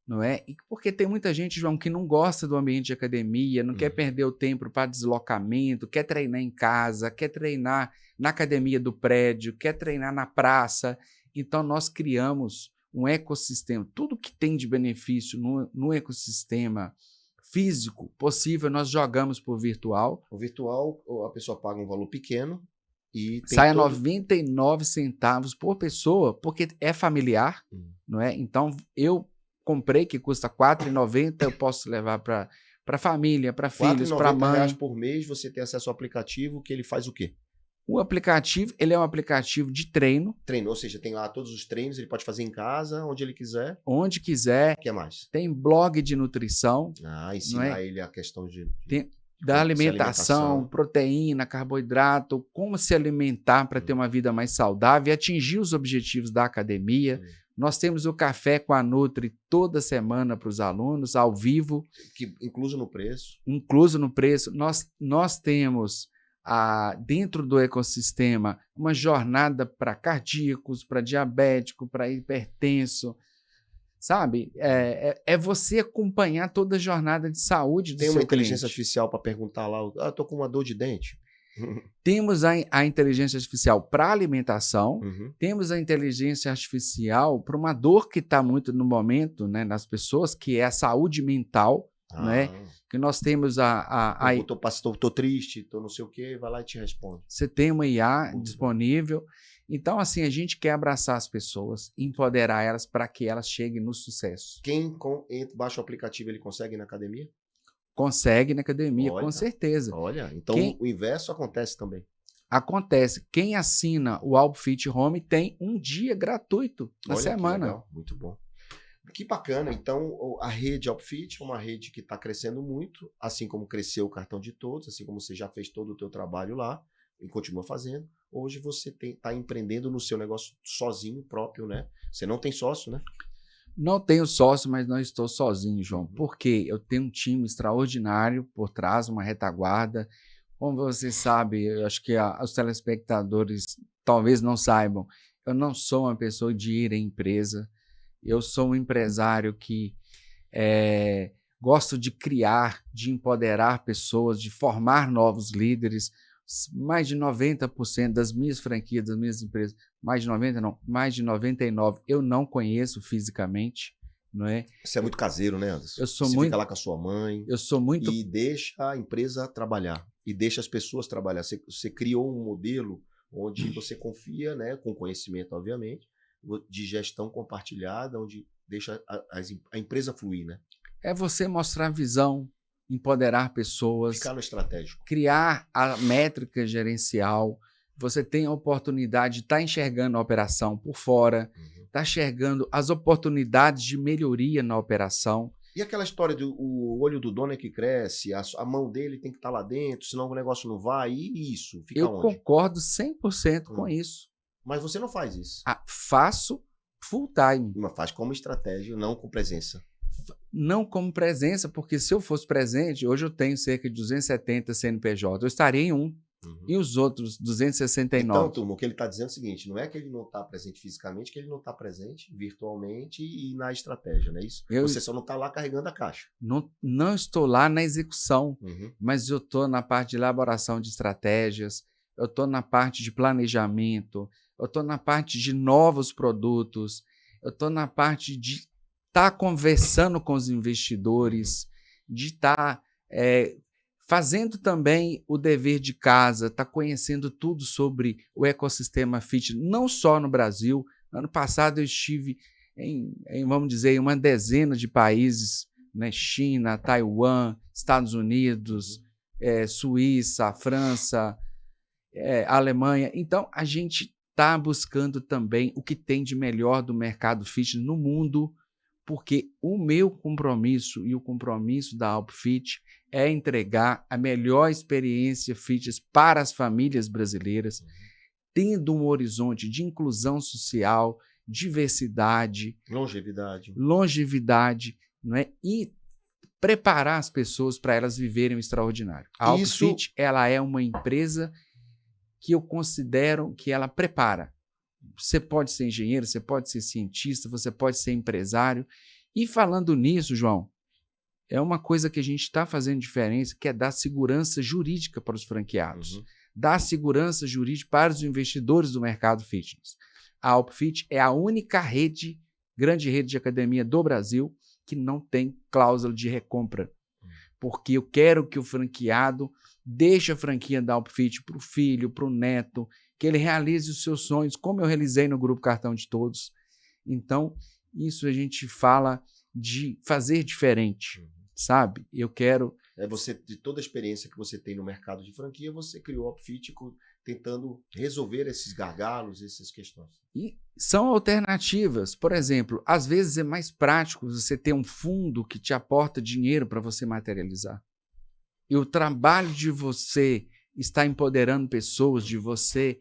não é? Porque tem muita gente, João, que não gosta do ambiente de academia, não quer perder o tempo para deslocamento, quer treinar em casa, quer treinar na academia do prédio, quer treinar na praça. Então, nós criamos um ecossistema. Tudo que tem de benefício no ecossistema físico possível, nós jogamos por virtual. O virtual, a pessoa paga um valor pequeno e tem sai a 99 centavos por pessoa, porque é familiar, não é? Então, eu comprei, que custa R$ 4,90, eu posso levar para a família, para filhos, para mãe. R$ 4,90 por mês, você tem acesso ao aplicativo, que ele faz o quê? O aplicativo, ele é um aplicativo de treino. Treino, ou seja, tem lá todos os treinos, ele pode fazer em casa, onde ele quiser. Onde quiser. O que mais? Tem blog de nutrição. Ensinar ele a questão da alimentação, proteína, carboidrato, como se alimentar para ter uma vida mais saudável e atingir os objetivos da academia. Nós temos o Café com a Nutri toda semana para os alunos, ao vivo. Incluso no preço. Incluso no preço. Nós temos, dentro do ecossistema, uma jornada para cardíacos, para diabético, para hipertenso. Sabe? É você acompanhar toda a jornada de saúde do seu cliente. Tem uma inteligência artificial para perguntar lá, estou com uma dor de dente. Temos a inteligência artificial para alimentação, temos a inteligência artificial para uma dor que está muito no momento, né, nas pessoas, que é a saúde mental, né? Que nós temos Estou triste, estou não sei o quê, vai lá e te responde. Você tem uma IA disponível. Então, assim, a gente quer abraçar as pessoas, empoderar elas para que elas cheguem no sucesso. Quem baixa o aplicativo, ele consegue ir na academia? Consegue na academia, com certeza. Olha, então o inverso acontece também. Acontece. Quem assina o Upfit Home tem um dia gratuito na semana. Legal, muito bom. Que bacana. Então, a rede Upfit é uma rede que está crescendo muito, assim como cresceu o Cartão de Todos, assim como você já fez todo o teu trabalho lá e continua fazendo. Hoje você está empreendendo no seu negócio sozinho, próprio, né? Você não tem sócio, né? Não tenho sócio, mas não estou sozinho, João. Porque eu tenho um time extraordinário por trás, uma retaguarda. Como você sabe, eu acho que os telespectadores talvez não saibam, eu não sou uma pessoa de ir em empresa. Eu sou um empresário que gosto de criar, de empoderar pessoas, de formar novos líderes. Mais de 90% das minhas franquias, das minhas empresas, mais de 90% não, mais de 99% eu não conheço fisicamente, não é? Você é muito caseiro, né, Anderson? Você fica lá com a sua mãe. Eu sou muito... E deixa a empresa trabalhar, e deixa as pessoas trabalhar. Você criou um modelo onde você confia, né, com conhecimento, obviamente, de gestão compartilhada, onde deixa a empresa fluir, né? É você mostrar visão, empoderar pessoas, ficar no estratégico, criar a métrica gerencial. Você tem a oportunidade de estar enxergando a operação por fora, estar enxergando as oportunidades de melhoria na operação. E aquela história do olho do dono é que cresce, a mão dele tem que estar lá dentro, senão o negócio não vai, e isso fica onde? Eu concordo 100% com isso. Mas você não faz isso. Faço full time. Mas faz como estratégia, não com presença. Não como presença, porque se eu fosse presente, hoje eu tenho cerca de 270 CNPJ, eu estaria em um. E os outros 269? Então, turma, o que ele está dizendo é o seguinte, não é que ele não está presente fisicamente, que ele não está presente virtualmente e na estratégia, não é isso? Você só não está lá carregando a caixa. Não estou lá na execução, mas eu estou na parte de elaboração de estratégias, eu estou na parte de planejamento, eu estou na parte de novos produtos, eu estou na parte de estar conversando com os investidores, de estar fazendo também o dever de casa, estar conhecendo tudo sobre o ecossistema fit, não só no Brasil. Ano passado eu estive vamos dizer, em uma dezena de países, né? China, Taiwan, Estados Unidos, Suíça, França, Alemanha. Então, a gente está buscando também o que tem de melhor do mercado fitness no mundo, porque o meu compromisso e o compromisso da Upfit é entregar a melhor experiência fitness para as famílias brasileiras, tendo um horizonte de inclusão social, diversidade, longevidade, não é? E preparar as pessoas para elas viverem o extraordinário. A Alpfit, ela é uma empresa que eu considero que ela prepara. Você pode ser engenheiro, você pode ser cientista, você pode ser empresário. E falando nisso, João, é uma coisa que a gente está fazendo diferença, que é dar segurança jurídica para os franqueados. Dar segurança jurídica para os investidores do mercado fitness. A Alpfit é a única grande rede de academia do Brasil que não tem cláusula de recompra. Porque eu quero que o franqueado deixe a franquia da Alpfit para o filho, para o neto, que ele realize os seus sonhos, como eu realizei no Grupo Cartão de Todos. Então, isso a gente fala de fazer diferente, sabe? Eu quero... de toda a experiência que você tem no mercado de franquia, você criou a Alpfit tentando resolver esses gargalos, essas questões. E são alternativas. Por exemplo, às vezes é mais prático você ter um fundo que te aporta dinheiro para você materializar. E o trabalho de você estar empoderando pessoas, de você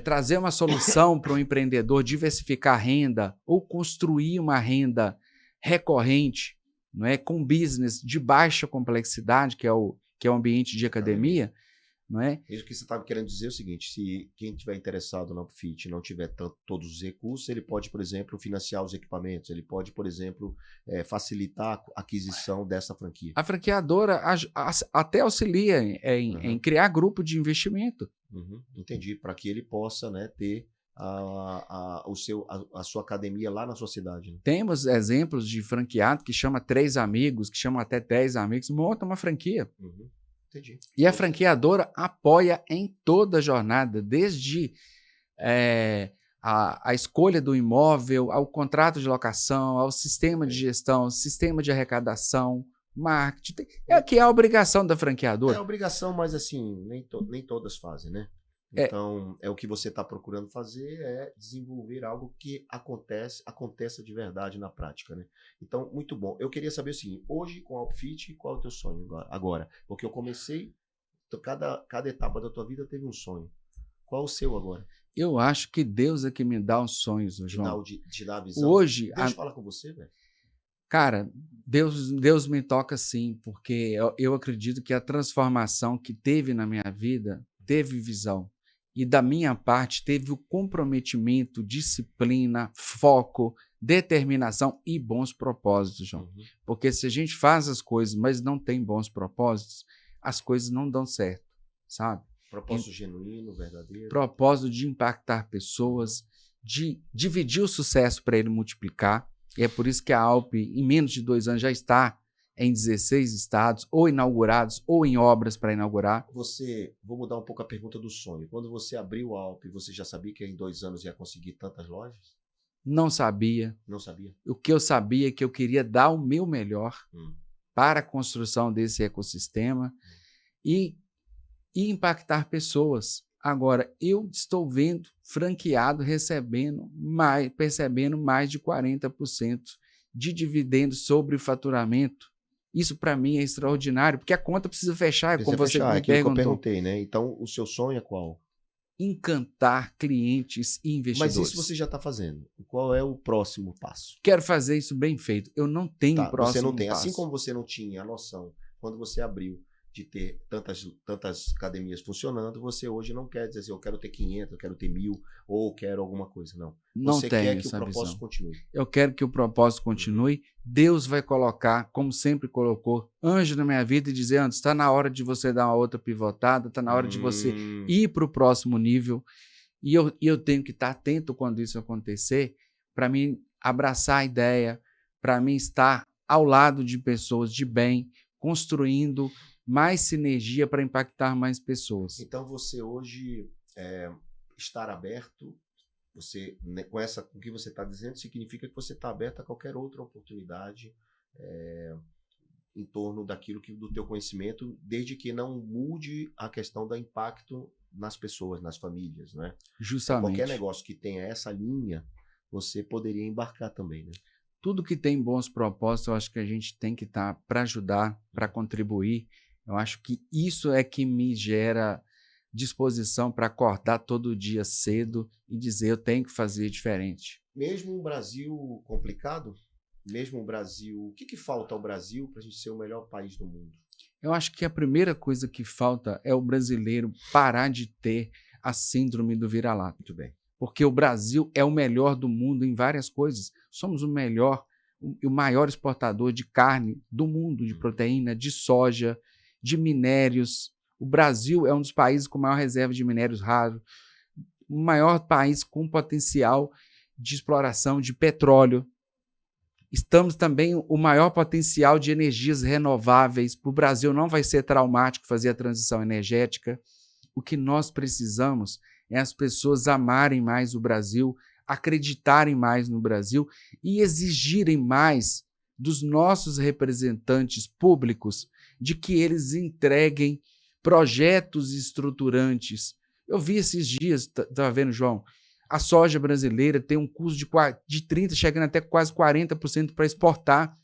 trazer uma solução para um empreendedor, diversificar a renda ou construir uma renda recorrente, não é, com business de baixa complexidade, que é o ambiente de academia, não é? Isso que você estava querendo dizer é o seguinte: se quem estiver interessado na Alpfit e não tiver todos os recursos, ele pode, por exemplo, financiar os equipamentos, ele pode, por exemplo, facilitar a aquisição dessa franquia. A franqueadora até auxilia em criar grupo de investimento. Entendi, para que ele possa, né, ter a sua academia lá na sua cidade. Né? Temos exemplos de franqueado que chama 3 amigos, que chamam até 10 amigos, monta uma franquia. Entendi. E a franqueadora apoia em toda a jornada, desde a escolha do imóvel, ao contrato de locação, ao sistema de gestão, sistema de arrecadação, marketing, que é a obrigação da franqueadora. É a obrigação, mas assim, nem todas fazem, né? Então, o que você está procurando fazer é desenvolver algo que aconteça de verdade na prática, né? Então, muito bom. Eu queria saber assim, hoje com a Alpfit, qual é o teu sonho agora? Porque eu comecei, cada etapa da tua vida teve um sonho. Qual é o seu agora? Eu acho que Deus é que me dá os sonhos, João. Te dá a visão? Hoje, Deus fala com você, velho? Cara, Deus me toca sim, porque eu acredito que a transformação que teve na minha vida teve visão. E da minha parte teve o comprometimento, disciplina, foco, determinação e bons propósitos, João. Porque se a gente faz as coisas, mas não tem bons propósitos, as coisas não dão certo, sabe? Propósito genuíno, verdadeiro. Propósito de impactar pessoas, de dividir o sucesso para ele multiplicar. E é por isso que a Alp, em menos de 2 anos, já está em 16 estados, ou inaugurados, ou em obras para inaugurar. Vou mudar um pouco a pergunta do sonho. Quando você abriu a Alp, você já sabia que em 2 anos ia conseguir tantas lojas? Não sabia. Não sabia? O que eu sabia é que eu queria dar o meu melhor para a construção desse ecossistema e impactar pessoas. Agora, eu estou vendo franqueado percebendo mais de 40% de dividendos sobre o faturamento. Isso, para mim, é extraordinário, porque a conta precisa fechar, como você me perguntou. Que eu perguntei, né? Então, o seu sonho é qual? Encantar clientes e investidores. Mas isso você já está fazendo. Qual é o próximo passo? Quero fazer isso bem feito. Eu não tenho próximo você não tem. passo. Assim como você não tinha a noção, quando você abriu, de ter tantas academias funcionando, você hoje não quer dizer assim, eu quero ter 500, eu quero ter 1.000, ou eu quero alguma coisa, não. Você quer que o propósito continue. Eu quero que o propósito continue. Deus vai colocar, como sempre colocou, anjo na minha vida e dizer, antes, está na hora de você dar uma outra pivotada, está na hora de você ir para o próximo nível. E eu tenho que estar atento quando isso acontecer, para mim abraçar a ideia, para mim estar ao lado de pessoas de bem, construindo mais sinergia para impactar mais pessoas. Então, você hoje estar aberto, com o que você está dizendo, significa que você está aberto a qualquer outra oportunidade em torno do teu conhecimento, desde que não mude a questão do impacto nas pessoas, nas famílias, né? Justamente. Qualquer negócio que tenha essa linha, você poderia embarcar também, né? Tudo que tem bons propósitos, eu acho que a gente tem que estar para ajudar, para contribuir. Eu acho que isso é que me gera disposição para acordar todo dia cedo e dizer eu tenho que fazer diferente. Mesmo um Brasil complicado, mesmo um Brasil... O que falta ao Brasil para a gente ser o melhor país do mundo? Eu acho que a primeira coisa que falta é o brasileiro parar de ter a síndrome do vira-lata. Muito bem. Porque o Brasil é o melhor do mundo em várias coisas. Somos o maior exportador de carne do mundo, de proteína, de soja, de minérios. O Brasil é um dos países com maior reserva de minérios raros, o maior país com potencial de exploração de petróleo. Estamos também o maior potencial de energias renováveis. Para o Brasil não vai ser traumático fazer a transição energética. O que nós precisamos é as pessoas amarem mais o Brasil, acreditarem mais no Brasil e exigirem mais dos nossos representantes públicos de que eles entreguem projetos estruturantes. Eu vi esses dias, estava vendo, João, a soja brasileira tem um custo de 30%, chegando até quase 40% para exportar.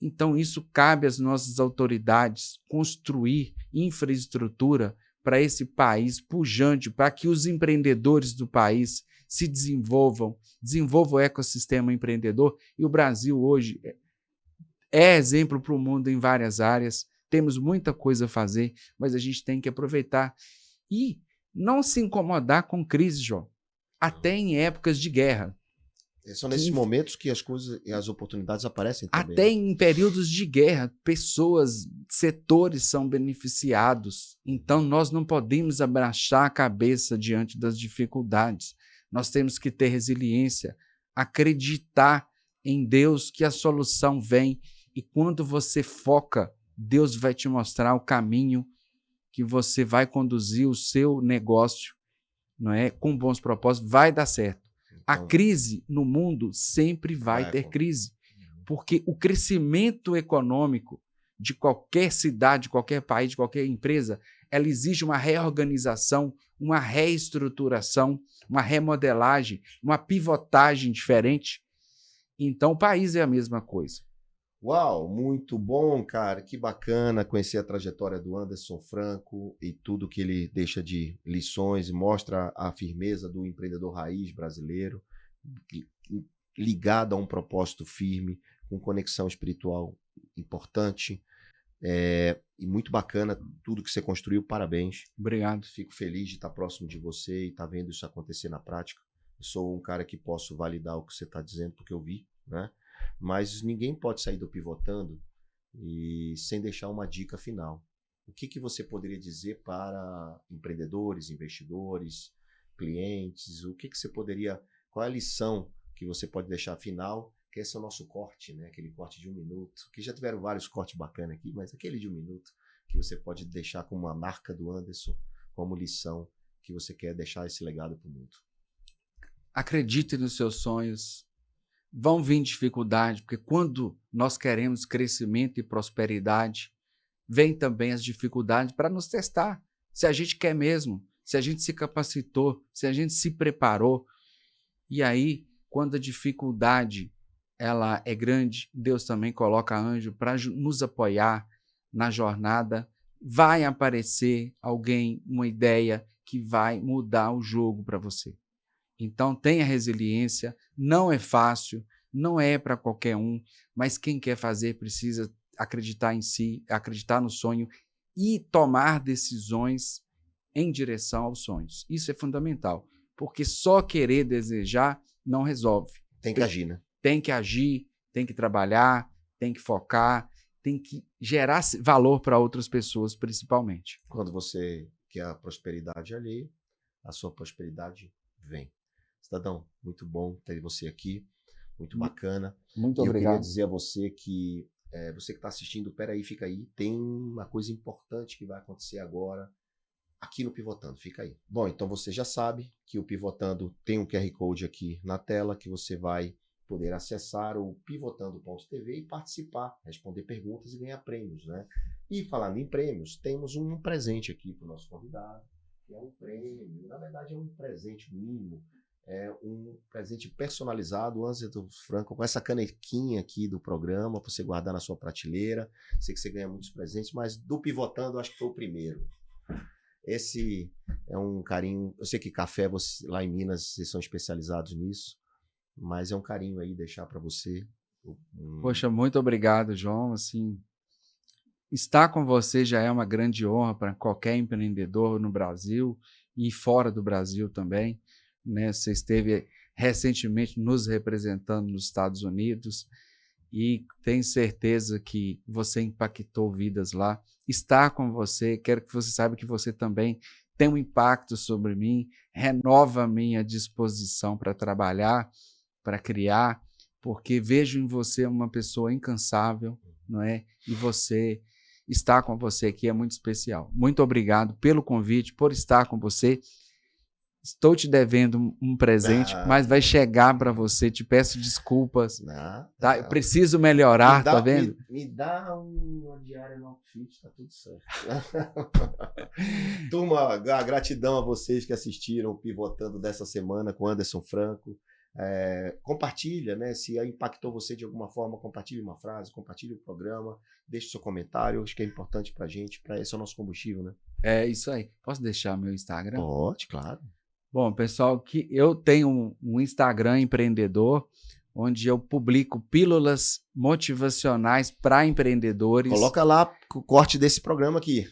Então, isso cabe às nossas autoridades construir infraestrutura para esse país pujante, para que os empreendedores do país se desenvolvam o ecossistema empreendedor. E o Brasil hoje é exemplo para o mundo em várias áreas. Temos muita coisa a fazer, mas a gente tem que aproveitar e não se incomodar com crise, João, até em épocas de guerra. São nesses momentos que as coisas e as oportunidades aparecem também. Até em períodos de guerra, pessoas, setores são beneficiados. Então, nós não podemos abaixar a cabeça diante das dificuldades. Nós temos que ter resiliência, acreditar em Deus que a solução vem. E quando você foca, Deus vai te mostrar o caminho que você vai conduzir o seu negócio, não é? Com bons propósitos, vai dar certo. A crise no mundo sempre vai ter crise, porque o crescimento econômico de qualquer cidade, de qualquer país, de qualquer empresa, ela exige uma reorganização, uma reestruturação, uma remodelagem, uma pivotagem diferente. Então, o país é a mesma coisa. Uau, muito bom, cara. Que bacana conhecer a trajetória do Anderson Franco e tudo que ele deixa de lições e mostra a firmeza do empreendedor raiz brasileiro, ligado a um propósito firme, com conexão espiritual importante. E muito bacana tudo que você construiu. Parabéns. Obrigado. Fico feliz de estar próximo de você e estar vendo isso acontecer na prática. Eu sou um cara que posso validar o que você está dizendo, porque eu vi, né? Mas ninguém pode sair do Pivotando e sem deixar uma dica final. O que você poderia dizer para empreendedores, investidores, clientes? O que você poderia... Qual é a lição que você pode deixar final? Que esse é o nosso corte, né? Aquele corte de 1 minuto. Que já tiveram vários cortes bacanas aqui, mas aquele de 1 minuto que você pode deixar como uma marca do Anderson, como lição que você quer deixar esse legado para o mundo. Acredite nos seus sonhos. Vão vir dificuldades, porque quando nós queremos crescimento e prosperidade, vem também as dificuldades para nos testar. Se a gente quer mesmo, se a gente se capacitou, se a gente se preparou. E aí, quando a dificuldade ela é grande, Deus também coloca anjo para nos apoiar na jornada. Vai aparecer alguém, uma ideia que vai mudar o jogo para você. Então, tenha resiliência, não é fácil, não é para qualquer um, mas quem quer fazer precisa acreditar em si, acreditar no sonho e tomar decisões em direção aos sonhos. Isso é fundamental, porque só querer desejar não resolve. Tem que agir, né? Tem que agir, tem que trabalhar, tem que focar, tem que gerar valor para outras pessoas, principalmente. Quando você quer a prosperidade alheia, a sua prosperidade vem. Cidadão, muito bom ter você aqui, muito bacana. Muito obrigado. Eu queria dizer a você que, você que está assistindo, peraí, fica aí, tem uma coisa importante que vai acontecer agora aqui no Pivotando, fica aí. Bom, então você já sabe que o Pivotando tem um QR Code aqui na tela que você vai poder acessar o pivotando.tv e participar, responder perguntas e ganhar prêmios, né? E falando em prêmios, temos um presente aqui para o nosso convidado, que é um prêmio, na verdade é um presente mínimo, é um presente personalizado, Anderson Franco, com essa canequinha aqui do programa, para você guardar na sua prateleira. Sei que você ganha muitos presentes, mas do Pivotando, eu acho que foi o primeiro. Esse é um carinho. Eu sei que café, lá em Minas, vocês são especializados nisso, mas é um carinho aí deixar para você. Poxa, muito obrigado, João. Assim, estar com você já é uma grande honra para qualquer empreendedor no Brasil e fora do Brasil também, né? Você esteve recentemente nos representando nos Estados Unidos e tenho certeza que você impactou vidas lá. Estar com você, quero que você saiba que você também tem um impacto sobre mim, renova a minha disposição para trabalhar, para criar, porque vejo em você uma pessoa incansável, não é? E você, estar com você aqui é muito especial. Muito obrigado pelo convite, por estar com você. Estou te devendo um presente, mas vai chegar para você. Te peço desculpas. Tá? Eu preciso melhorar, tá vendo? Me dá uma diária no outfit, tá tudo certo. Turma, gratidão a vocês que assistiram o Pivotando dessa semana com Anderson Franco. Compartilha, né? Se impactou você de alguma forma, compartilhe uma frase, compartilhe o programa, deixe seu comentário. Acho que é importante pra gente, esse é o nosso combustível, né? É isso aí. Posso deixar meu Instagram? Pode, claro. Bom, pessoal, que eu tenho um Instagram empreendedor, onde eu publico pílulas motivacionais para empreendedores. Coloca lá o corte desse programa aqui.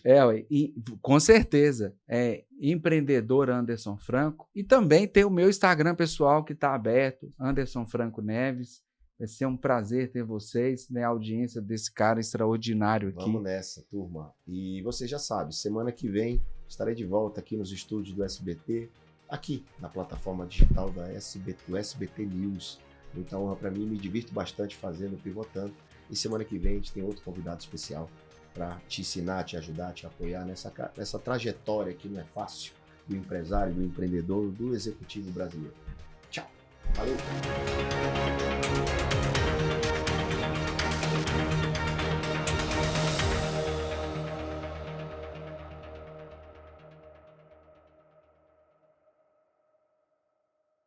Com certeza. É empreendedor Anderson Franco. E também tem o meu Instagram pessoal que está aberto, Anderson Franco Neves. Vai ser um prazer ter vocês, né, a audiência desse cara extraordinário aqui. Vamos nessa, turma. E você já sabe, semana que vem estarei de volta aqui nos estúdios do SBT, aqui na plataforma digital do SBT News. Muita honra para mim, me divirto bastante fazendo, pivotando. E semana que vem a gente tem outro convidado especial para te ensinar, te ajudar, te apoiar nessa trajetória que não é fácil do empresário, do empreendedor, do executivo brasileiro. Tchau. Valeu.